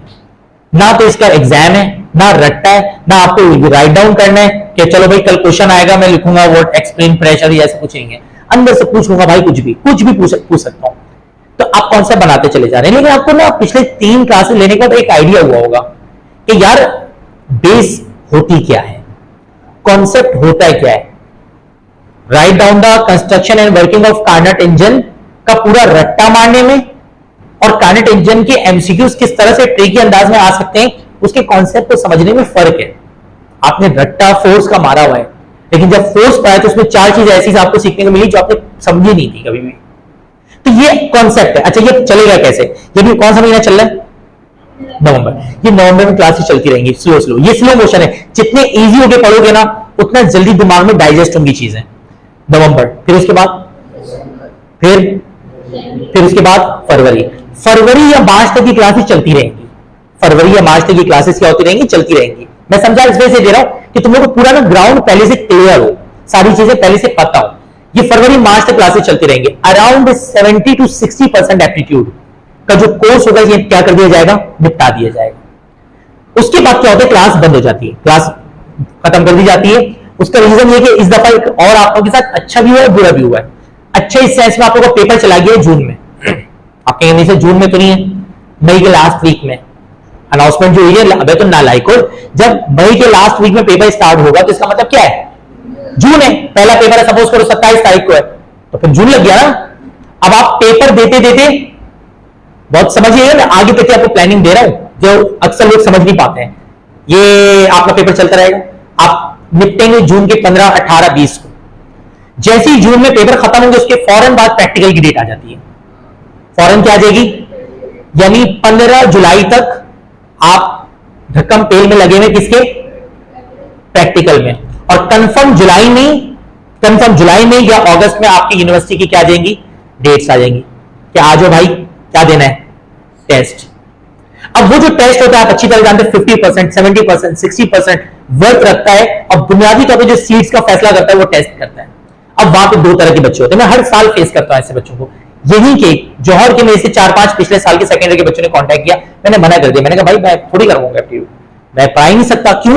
ना तो इसका एग्जाम है, ना रट्टा है, ना आपको राइट डाउन करना है कि चलो भाई कल क्वेश्चन आएगा मैं लिखूंगा व्हाट एक्सप्लेन प्रेशर, या ऐसा कुछ नहीं है। अंदर से पूछ लूंगा भाई, कुछ भी पूछ सकता हूं। तो आप कॉन्सेप्ट बनाते चले जा रहे हैं, लेकिन आपको ना पिछले 3 क्लासेस लेने के बाद एक आइडिया हुआ होगा कि यार बेस होती क्या है, कॉन्सेप्ट होता है क्या है। Write down the construction and working of Carnot engine का पूरा रट्टा मारने में और कार्नेट इंजन के एमसीक्यूज किस तरह से ट्रिकी अंदाज में आ सकते हैं, उसके कॉन्सेप्ट को समझने में फर्क है। आपने रट्टा फोर्स का मारा हुआ है, लेकिन जब फोर्स पाया तो उसमें 4 चीज ऐसी आपको सीखने को मिली जो आपने समझी नहीं थी कभी भी। तो ये कॉन्सेप्ट है। अच्छा, ये चलेगा कैसे? ये भी कौन सा महीना चल रहा है? नवंबर। ये नवंबर में क्लासेस चलती रहेंगी स्लो स्लो, ये स्लो मोशन है। जितने इजी होके पढ़ोगे ना उतना जल्दी दिमाग में डाइजेस्ट होंगी चीजें। नवंबर, फिर उसके बाद फिर उसके बाद फरवरी या मार्च तक की क्लासेस चलती रहेंगी। फरवरी या मार्च तक की क्लासेस क्या होती रहेंगी? चलती रहेंगी। मैं समझा इस वजह से दे रहा हूं कि तुम लोग को पूरा ना ग्राउंड पहले से क्लियर हो, सारी चीजें पहले से पता हो। ये फरवरी मार्च तक क्लासेस चलती रहेंगी। अराउंड 70 to 60% एप्टीट्यूड का जो कोर्स होगा ये क्या कर दिया जाएगा? निपटा दिया जाएगा। उसके बाद क्या होता है? क्लास बंद हो जाती है, क्लास खत्म कर दी जाती है। उसका रीजन ये कि इस दफा एक और आप लोगों के साथ अच्छा भी हुआ है, बुरा भी हुआ है। अच्छा इस सेंस में आप लोगों का पेपर चला गया है जून में। आपके कहने से जून में तो नहीं है, मई के लास्ट वीक में अनाउंसमेंट जो हुई है। अबे तो नालायक हो, जब मई के लास्ट वीक में पेपर स्टार्ट होगा तो इसका मतलब क्या है? जून है। पहला पेपर है सपोज करो 27 तारीख को है, तो फिर जून लग गया ना। अब आप पेपर देते देते बहुत समझिएगा, मैं आगे तक आपको प्लानिंग दे रहा हूं जो अक्सर लोग समझ नहीं पाते हैं। ये आपका पेपर चलता रहेगा, आप निपटेंगे जून के 15, 18, 20 को। जैसे ही जून में पेपर खत्म होंगे उसके फौरन बाद प्रैक्टिकल की डेट आ जाती है। फौरन क्या आ जाएगी? यानी 15 जुलाई तक आप धक्कम पेल में लगे हुए किसके? प्रैक्टिकल में। और कंफर्म जुलाई में या अगस्त में आपकी यूनिवर्सिटी की क्या आ जाएंगी? डेट्स आ जाएंगी कि आ जाओ भाई, क्या देना है? टेस्ट। अब वो जो टेस्ट होता है आप अच्छी तरह जानते हैं 50%, 70%, 60% वर्थ रखता है और बुनियादी तौर पर जो सीट्स का फैसला करता है वो टेस्ट करता है। अब वहां पे 2 तरह के बच्चे होते हैं, मैं हर साल फेस करता हूं ऐसे बच्चों को। यही के जौहर के मेरे से 4-5 पिछले साल के सेकेंडरी के बच्चों ने कांटेक्ट किया, मैंने मना कर दिया। मैंने कहा भाई मैं थोड़ी करूंगा एप्टीट्यूड, मैं पढ़ा ही नहीं सकता। क्यों?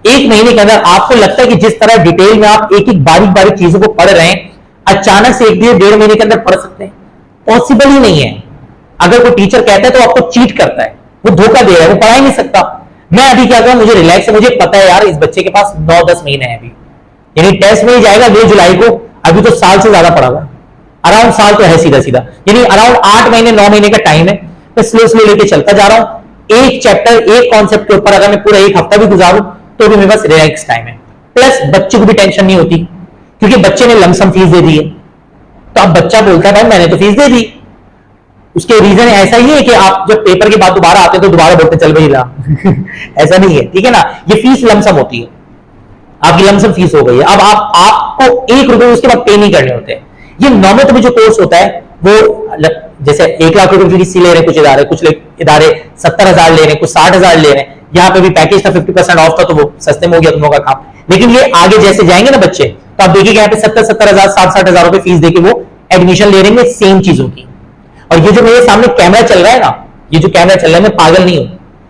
1 महीने के अंदर आपको लगता है कि जिस तरह डिटेल में आप एक एक बारीक बारीक चीजों को पढ़ रहे हैं, अचानक से 1-1.5 महीने के अंदर पढ़ सकते हैं? पॉसिबल ही नहीं है। अगर कोई टीचर कहता है तो आपको चीट करता है, वो धोखा दे रहा है, वो पढ़ा ही नहीं सकता। मैं अभी क्या करूं, मुझे रिलैक्स है, मुझे पता है यार इस बच्चे के पास 9-10 महीने हैं अभी, यानी टेस्ट में ही जाएगा 2 जुलाई को, अभी तो साल से ज्यादा पड़ा हुआ, अराउंड साल तो है सीधा सीधा, यानी अराउंड 8 महीने 9 महीने का टाइम है। मैं स्लो स्लो लेके चलता जा रहा हूं। एक चैप्टर एक कॉन्सेप्ट के ऊपर अगर मैं पूरा 1 हफ्ता भी गुजारूं तो भी मेरे पास रिलैक्स टाइम है। प्लस बच्चे को भी टेंशन नहीं होती क्योंकि बच्चे ने लमसम फीस दे दी है। तो अब बच्चा बोलता है भाई मैंने तो फीस दे दी। उसके रीजन ऐसा ही है कि आप जब पेपर के बाद दोबारा आते हैं तो दोबारा बोलते चल भाई ला ऐसा नहीं है, ठीक है ना। ये फीस लमसम होती है, आपकी लमसम फीस हो गई है। अब आपको 1 रुपए उसके बाद पे नहीं करने होते हैं। ये नॉमिनल में जो कोर्स होता है वो जैसे 1 लाख रुपए फीस ले रहे हैं कुछ इदारे 70,000 ले रहे हैं, कुछ 60,000 ले रहे हैं। यहाँ पे भी पैकेज था 50% ऑफ था तो वो सस्ते में हो गया तुम लोगों का काम। लेकिन ये आगे जैसे जाएंगे ना बच्चे तो आप देखिएगा यहाँ पे 70,000 60,000 रुपए फीस देके वो एडमिशन ले रहे हैं सेम चीजों की। और ये जो मेरे सामने कैमरा चल रहा है ना, ये जो कैमरा चल रहा है मैं पागल नहीं हूं,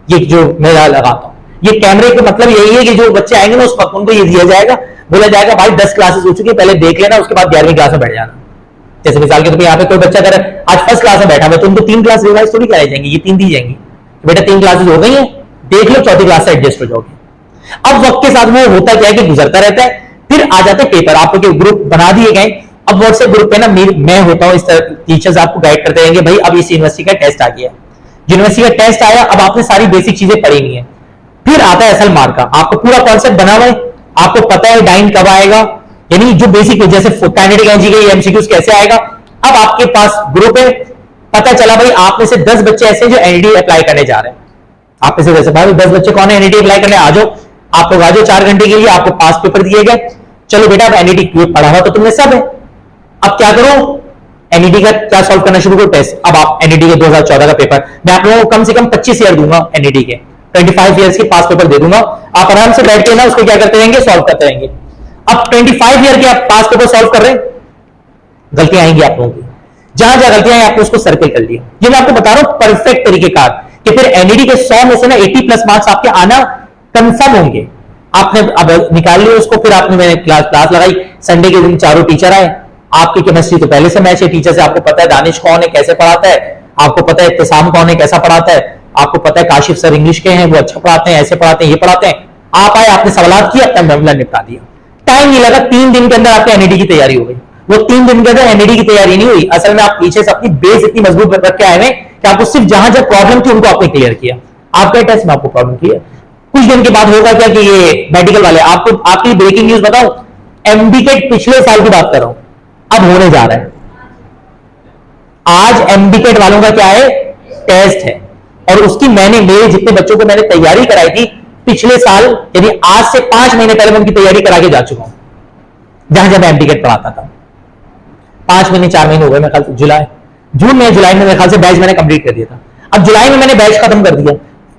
ये जो मैं लगाता हूं ये कैमरे का मतलब यही है कि जो बच्चे आएंगे ना उस वक्त उनको ये दिया जाएगा, बोला जाएगा भाई 10 क्लासेस हो चुकी है पहले देख लेना, उसके बाद 11वीं क्लास में बैठ जाना। जैसे मिसाल के तो यहाँ पे कोई बच्चा अगर आज फर्स्ट क्लास में बैठा हुआ तो उनको 3 क्लास रिवाइज थोड़ी कराई जाएंगी, ये 3 दी जाएंगी। बेटा 3 क्लासेस हो गई है, देख लो 4थी क्लास से एडजस्ट हो जाओगे। अब वक्त के साथ वो होता क्या है कि गुजरता रहता है, फिर आ जाते पेपर। आप लोग ग्रुप बना दिए गए, अब व्हाट्सएप ग्रुप पे ना मैं होता हूं, इस तरह टीचर्स आपको गाइड करते रहेंगे भाई अब इस यूनिवर्सिटी का टेस्ट आ गया, यूनिवर्सिटी का टेस्ट आया, अब आपने सारी बेसिक चीजें पढ़ी नहीं है। फिर आता है असल मार्क का, आपको पूरा कॉन्सेप्ट बना हुआ है, आपको पता है डाइन कब आएगा, यानी जो बेसिक जैसे काइनेटिक एनर्जी के एमसीक्यूज कैसे आएगा। अब आपके पास ग्रुप है, पता चला भाई आप में से 10 बच्चे ऐसे जो एनईडी अप्लाई करने जा रहे हैं। आप में से वैसे भाई 10 बच्चे कौन है एनईडी अप्लाई करने, आ जाओ आप लोग आ जाओ 4 घंटे के लिए, आपको पास पेपर दिए गए। चलो बेटा अब एनईडी पढ़ा हुआ तो तुमने सब है, अब क्या करो एनईडी का क्या सॉल्व करना शुरू करो टेस्ट। अब आप एनईडी के 2014 का पेपर मैं आप लोगों को कम से कम 25 ईयर दूंगा, एनईडी के 25 ईयर्स के पास पेपर दे दूंगा, आप आराम से बैठ के ना उसको क्या करते रहेंगे, सॉल्व करते रहेंगे। अब 25 ईयर के आप पास पेपर सॉल्व कर रहे हैं, गलतियां आएंगी आप लोगों की, जहां जहां गलतियां हैं आपको उसको सर्कल कर लिया। ये मैं आपको बता रहा हूं परफेक्ट तरीके का कि फिर एनईडी के 100 में से ना 80+ मार्क्स आपके आना कंफर्म होंगे। आपने अब निकाल लिया उसको, फिर आपने मैंने क्लास लगाई, संडे के दिन चारों टीचर आए, आपकी केमिस्ट्री तो पहले से मैच है टीचर से, आपको पता है दानिश कौन है कैसे पढ़ाता है, आपको पता है इत्तेसाम कौन है कैसा पढ़ाता है, आपको पता है काशिफ सर इंग्लिश के हैं, वो अच्छा पढ़ाते हैं, ऐसे पढ़ाते हैं, ये पढ़ाते हैं। आप आए, आपने सवाल किया, अपना मामला निपटा दिया, टाइम नहीं लगा, 3 दिन के अंदर आपकी एनईडी की तैयारी हो गई। वो 3 दिन के अंदर एनईडी की तैयारी नहीं हुई, असल में आप पीछे से अपनी बेस इतनी मजबूत रख के आए हैं कि आपको सिर्फ जहां जहां प्रॉब्लम थी उनको आपने क्लियर किया। आपके टेस्ट में आपको प्रॉब्लम थी, कुछ दिन के बाद होगा क्या कि ये मेडिकल वाले, आपको आपकी ब्रेकिंग न्यूज बताऊं, एमडीकेट पिछले साल की बात कर रहा हूं, अब होने जा रहा है। आज एमडीकेट वालों का क्या है, टेस्ट है, और उसकी मैंने मेरे जितने बच्चों को मैंने तैयारी कराई थी पिछले साल, यानी आज से 5 महीने पहले मैं उनकी तैयारी करा के जा चुका हूं, जहां जब मैं एमडीकेट पढ़ाता था। 5 महीने 4 महीने हो गए, मेरे ख्याल से जून में जुलाई में मेरे ख्याल से बैच मैंने कंप्लीट कर दिया था। अब जुलाई में मैंने बैच खत्म कर दिया,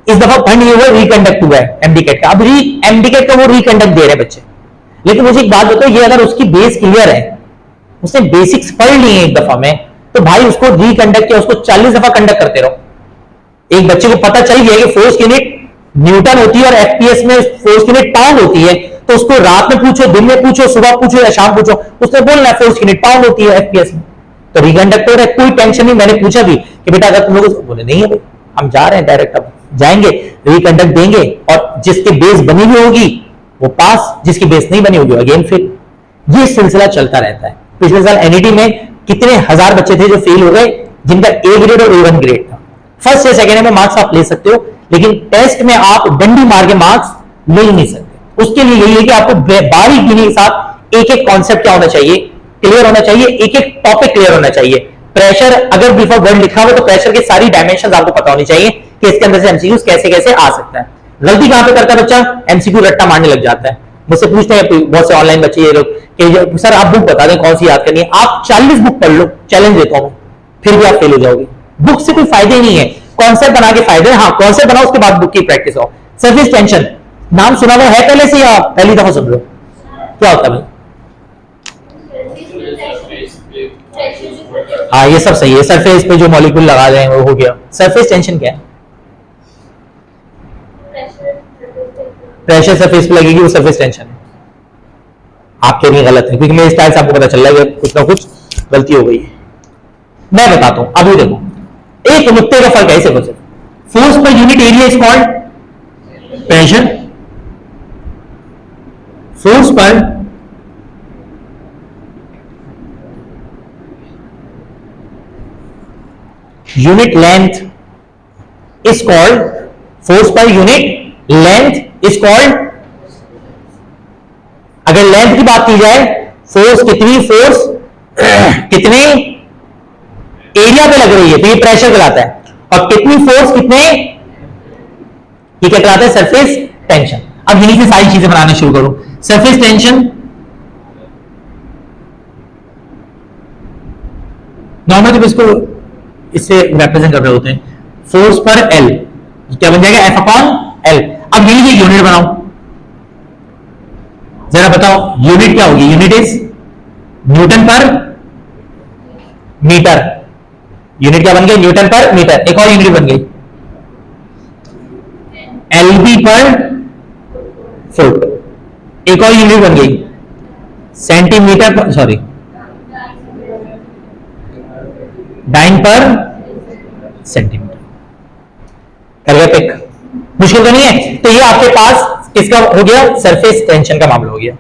इस दफा फंड ये हुआ, रिकंडक्ट हुआ है एमडीकेट का। अब एमडीकेट का वो रिकंडक्ट दे रहे बच्चे। लेकिन मुझे एक बात बताओ, ये अगर उसकी बेस क्लियर है, उसने बेसिक्स पढ़ लिए एक दफा में, तो भाई उसको रिकंडक्ट या उसको 40 दफा कंडक्ट करते रहो। एक बच्चे को पता चल गया कि फोर्स यूनिट न्यूटन होती है और एफपीएस में फोर्स यूनिट पाउंड होती है, तो उसको रात में पूछो, दिन में पूछो, सुबह पूछो या शाम पूछो, उसने बोलना है फोर्स यूनिट पाउंड होती है एफपीएस में, तो रिकंडक्ट हो रहा है, कोई टेंशन नहीं। मैंने पूछा भी कि बेटा अगर तुम लोग, बोले नहीं है भाई, हम जा रहे हैं डायरेक्ट, अब जाएंगे रिकंडक्ट देंगे, और जिसके बेस बनी हुई होगी वो पास, जिसकी बेस नहीं बनी होगी अगेन फेल। ये सिलसिला चलता रहता है। पिछले साल एनईटी में कितने हजार बच्चे थे जो फेल हो गए, जिनका ए ग्रेड और A1 ग्रेड था। फर्स्ट या सेकेंड में मार्क्स आप ले सकते हो, लेकिन टेस्ट में आप डंडी मार के मार्क्स ले ही नहीं सकते। उसके लिए यही है कि आपको बारीकी के साथ एक एक कॉन्सेप्ट क्या होना चाहिए, क्लियर होना चाहिए, एक एक टॉपिक क्लियर होना चाहिए। प्रेशर अगर बिफोर वर्ड लिखा हो तो प्रेशर के सारी डायमेंशन आपको पता होनी चाहिए कि इसके अंदर से एमसीक्यू कैसे कैसे आ सकता है। गलती कहां पे करता है बच्चा, एमसीक्यू रट्टा मारने लग जाता है। मुझसे पूछते हैं बहुत से ऑनलाइन बच्चे ये लोग कि सर आप बुक बता दें कौन सी याद करनी है। आप 40 बुक पढ़ लो, चैलेंज देता हूं, फिर भी आप फेल हो जाओगे। बुक से कोई फायदा ही नहीं है, कॉन्सेप्ट बना के फायदे। हाँ, कॉन्सेप्ट बनाओ, उसके बाद बुक की प्रैक्टिस हो। सर्फेस टेंशन नाम सुना हुआ है पहले से या पहली दफा सुन रहे हो? क्या होता है? हाँ, ये सब सही है। सरफेस पे जो मॉलिक्यूल लगा रहे हैं वो हो गया। सरफेस टेंशन क्या है? प्रेशर सरफेस पे लगेगी, वो सरफेस टेंशन है। आपके लिए गलत है, क्योंकि मेरे स्टाइल से आपको पता चल रहा है कुछ ना कुछ गलती हो गई है। मैं बताता हूं, अभी देखो, एक नुक्ते का फर्क है इसे कुछ। Force per unit area is called pressure. Force per unit length is called, force per unit length is called. अगर लेंथ की बात की जाए, फोर्स कितने एरिया पे लग रही है तो ये प्रेशर कहलाता है, और कितनी फोर्स कितने, ये क्या कहलाता है? Surface tension. अब यहीं से सारी चीजें बनाना शुरू करो। सरफेस टेंशन नॉर्मल इसको इससे रिप्रेजेंट कर रहे होते हैं, फोर्स पर एल क्या बन जाएगा? F upon L. अब यही एक यूनिट बनाओ, जरा बताओ यूनिट क्या होगी? यूनिट इज न्यूटन पर मीटर। यूनिट क्या बन गई? न्यूटन पर मीटर। एक और यूनिट बन गई एलबी पर फुट। एक और यूनिट बन गई सेंटीमीटर पर, सॉरी डाइन पर सेंटीमीटर। कर गया पिक? मुश्किल तो नहीं है। तो ये आपके पास किसका हो गया? सरफेस टेंशन का मामला हो गया।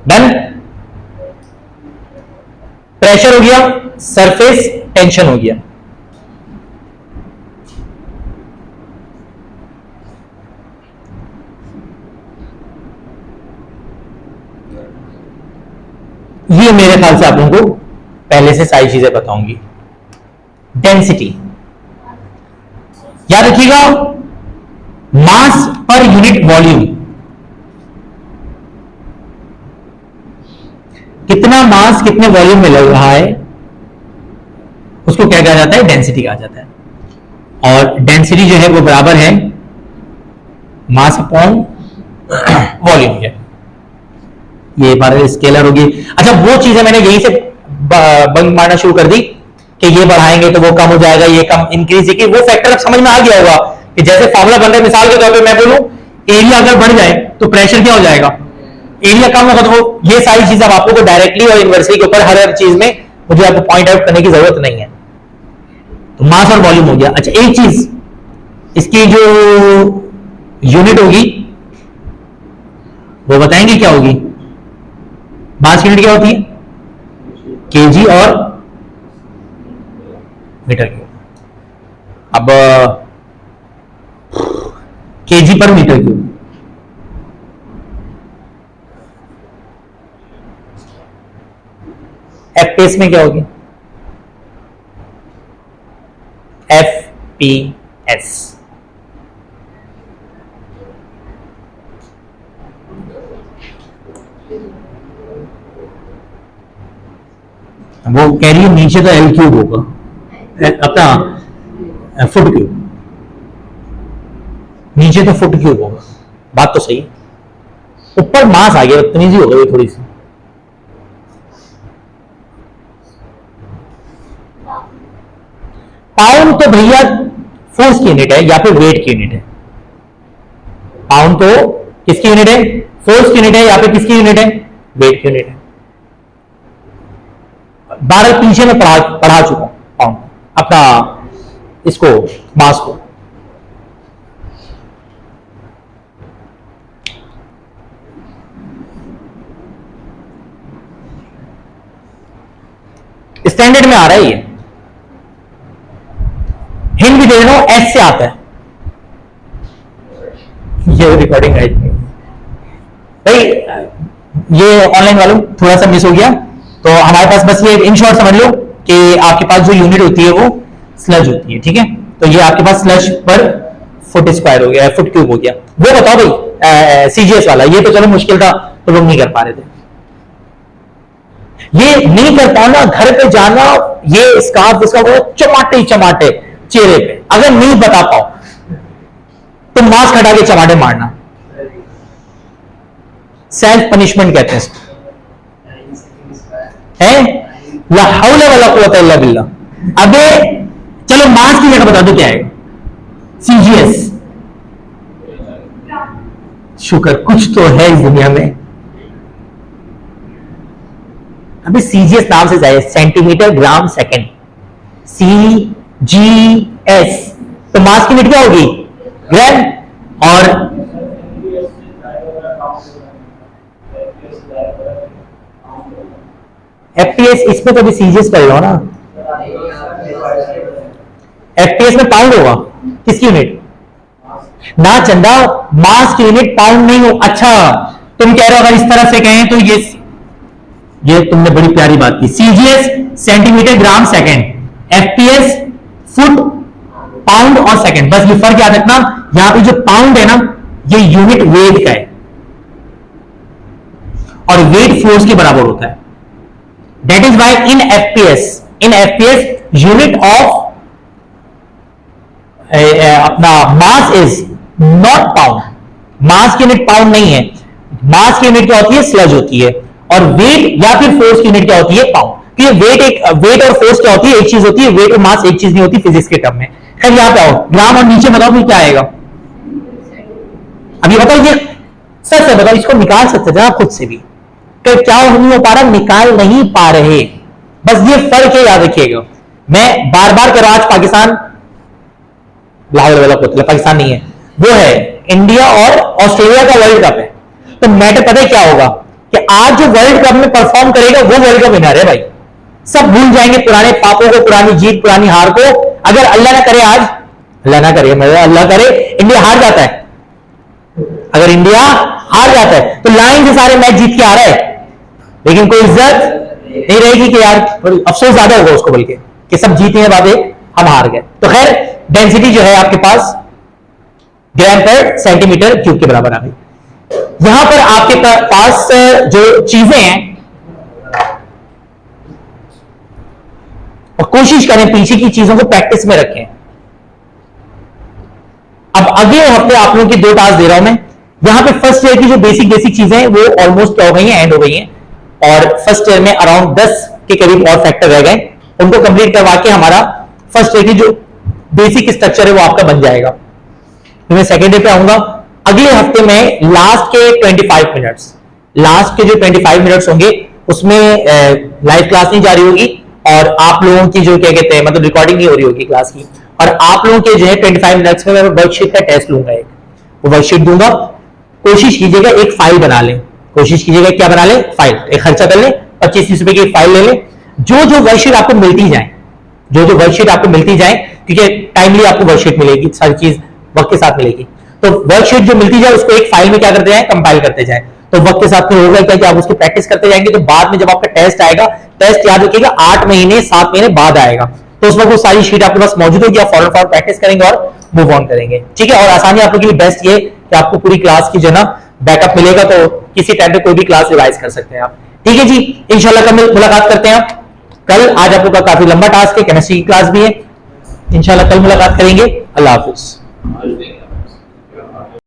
डन। प्रेशर हो गया, सरफेस टेंशन हो गया। ये मेरे ख्याल से आप लोगों को पहले से सारी चीजें बताऊंगी। डेंसिटी याद रखिएगा, मास पर यूनिट वॉल्यूम। कितना मास कितने वॉल्यूम में लग रहा है, उसको क्या कहा जाता है, डेंसिटी कहा जाता है। और डेंसिटी जो है वो बराबर है मास अपॉन वॉल्यूम के। ये बार स्केलर होगी। अच्छा, वो चीजें मैंने यहीं से बंक मारना शुरू कर दी कि ये बढ़ाएंगे तो वो कम हो जाएगा, ये कम इंक्रीज, की वो फैक्टर अब समझ में आ गया होगा कि जैसे फॉर्मूला बन रहा है, मिसाल के तौर पे मैं बोलूं एरिया अगर बढ़ जाए तो प्रेशर क्या हो जाएगा, एरिया कम होगा। तो वो ये सारी चीजें आप लोगों को डायरेक्टली और इनवर्सली के ऊपर हर चीज में मुझे आपको पॉइंट आउट करने की जरूरत नहीं है। तो मास और वॉल्यूम हो गया। अच्छा, एक चीज, इसकी जो यूनिट होगी वो बताएंगे क्या होगी? मास यूनिट क्या होती है? केजी और मीटर क्यूब। अब केजी पर मीटर क्यूब, एफपीएस में क्या होगी? एफपीएस। वो कह रही है नीचे तो एल क्यूब होगा, अपना फुट क्यूब, नीचे तो फुट क्यूब होगा। बात तो सही है। ऊपर मास आ गया, बदतमीजी हो गई थोड़ी सी। पाउंड तो भैया फोर्स की यूनिट है या फिर वेट की यूनिट है। पाउंड तो किसकी यूनिट है? फोर्स की यूनिट है या फिर किसकी यूनिट है? वेट की यूनिट है। 12 पीछे में पढ़ा चुका हूं पाउंड, अपना इसको मास को। स्टैंडर्ड में आ रहा है ये, हिंट भी दे रहा हूं, एस से आता है ये रिकॉर्डिंग है भाई। ये ऑनलाइन वालों थोड़ा सा मिस हो गया, तो हमारे पास बस ये इन शॉर्ट समझ लो कि आपके पास जो यूनिट होती है वो स्लज होती है, ठीक है। तो ये आपके पास स्लज पर फुट स्क्वायर हो गया, फुट क्यूब हो गया। वो बताओ भाई सीजीएस वाला, ये तो चलो मुश्किल था तो लोग नहीं कर पा रहे थे। ये नहीं कर पाना, घर पे जाना, ये स्कार्फ इसका चमाटे ही चमाटे चेहरे पे, अगर नहीं बता पाओ तो मास्क हटा के चमाटे मारना। सेल्फ पनिशमेंट कहते हैं इसको, है ला हौला वला कुव्वता इल्ला बिल्लाह। अबे चलो मास की जगह बता दो क्या है? सीजीएस। शुक्र कुछ तो है इस दुनिया में। अभी सीजीएस नाम से जाए, सेंटीमीटर ग्राम सेकंड, सीजीएस। तो मास की यूनिट क्या होगी? ग्राम। और एफपीएस, इसमें तो अभी सीजीएस कर लो ना। एफपीएस में पाउंड होगा, किसकी यूनिट? ना चंदा, मास की यूनिट पाउंड नहीं हो। अच्छा, तुम कह रहे हो अगर इस तरह से कहें तो ये तुमने बड़ी प्यारी बात की। CGS centimetre gram second, FPS foot pound और सेकंड। बस ये फर्क याद रखना, यहां पे जो पाउंड है ना ये यूनिट वेट का है और वेट फोर्स के बराबर होता है। That is why in FPS unit of अपना mass is not pound. Mass की यूनिट पाउंड नहीं है, मास की यूनिट क्या होती है? स्लज होती है। और वेट या फिर फोर्स की यूनिट क्या होती है? पाउंड। तो ये वेट और फोर्स क्या होती है? एक चीज होती है। वेट और मास एक चीज नहीं होती फिजिक्स के टर्म में। खैर यहां पे आओ, ग्राम और नीचे बताओ फिर क्या आएगा? अभी बताओ, ये सच है, बताओ इसको निकाल सकते थे आप खुद से भी, तो क्या नहीं हो पा रहा? निकाल नहीं पा रहे। बस ये फर्क है, याद रखिएगा। मैं बार बार कह रहा हूं, आज पाकिस्तान लाहौर वाला पाकिस्तान नहीं है, वो है इंडिया और ऑस्ट्रेलिया का वर्ल्ड कप है। तो मैटर पता है क्या होगा कि आज जो वर्ल्ड कप में परफॉर्म करेगा वो वर्ल्ड कप विनर है भाई। सब भूल जाएंगे पुराने पापों को, पुरानी जीत, पुरानी हार को। अगर अल्लाह ना करे, आज अल्लाह ना करे, मतलब अल्लाह करे इंडिया हार जाता है, अगर इंडिया हार जाता है तो लाइन से सारे मैच जीत के आ रहा है, लेकिन कोई इज्जत नहीं रहेगी कि यार, अफसोस ज्यादा होगा उसको बल्कि कि सब जीते हैं बाबे, हम हार गए। तो खैर डेंसिटी जो है आपके पास ग्राम पर सेंटीमीटर क्यूब के बराबर आ गई। यहां पर आपके पास जो चीजें हैं और कोशिश करें पीछे की चीजों को प्रैक्टिस में रखें। अब अगले हफ्ते आप लोगों की 2 टास्क दे रहा हूं मैं। यहां पे फर्स्ट ईयर की जो बेसिक बेसिक चीजें हैं वो ऑलमोस्ट क्या हो गई हैं, एंड हो गई हैं, और फर्स्ट ईयर में अराउंड 10 के करीब और फैक्टर रह गए। उनको कंप्लीट करवा के हमारा फर्स्ट ईयर की जो बेसिक स्ट्रक्चर है वो आपका बन जाएगा। तो मैं सेकेंड ईयर पे आऊंगा। अगले हफ्ते में लास्ट के 25 मिनट्स होंगे, उसमें लाइव क्लास नहीं जारी होगी और आप लोगों की जो क्या कहते हैं मतलब रिकॉर्डिंग नहीं हो रही होगी क्लास की, और आप लोगों के जो है 25 मिनट्स में मैं वर्कशीट का टेस्ट लूंगा, एक वो वर्कशीट दूंगा। कोशिश कीजिएगा एक फाइल बना लें, कोशिश कीजिएगा क्या बना लें, फाइल, एक खर्चा कर लें, 25-30 रुपए की फाइल ले लें। जो वर्कशीट आपको मिलती जाए, जो वर्कशीट आपको मिलती जाए, क्योंकि टाइमली आपको वर्कशीट मिलेगी, सारी चीज वक्त के साथ मिलेगी, तो वर्कशीट जो मिलती जाए उसको एक फाइल में क्या करते जाए, कंपाइल करते जाए। तो वक्त के साथ में होगा क्या कि आप उसकी प्रैक्टिस करते जाएंगे, तो बाद में जब आपका टेस्ट आएगा, टेस्ट याद रखिएगा 8 महीने 7 महीने बाद आएगा, तो उस वक्त वो सारी शीट आपके पास मौजूद होगी, आप फौरन फौरन प्रैक्टिस करेंगे और मूव ऑन करेंगे। ठीक है, और आसानी आप लोगों के लिए बेस्ट ये कि आपको पूरी क्लास की जो ना बैकअप मिलेगा, तो किसी टाइम पे कोई भी क्लास रिवाइज कर सकते हैं आप। ठीक है जी, इंशाल्लाह कल मुलाकात करते हैं आप कल। आज आप लोग का काफी लंबा टास्क है, केमिस्ट्री की क्लास भी है, इंशाल्लाह कल मुलाकात करेंगे। अल्लाह हाफिज।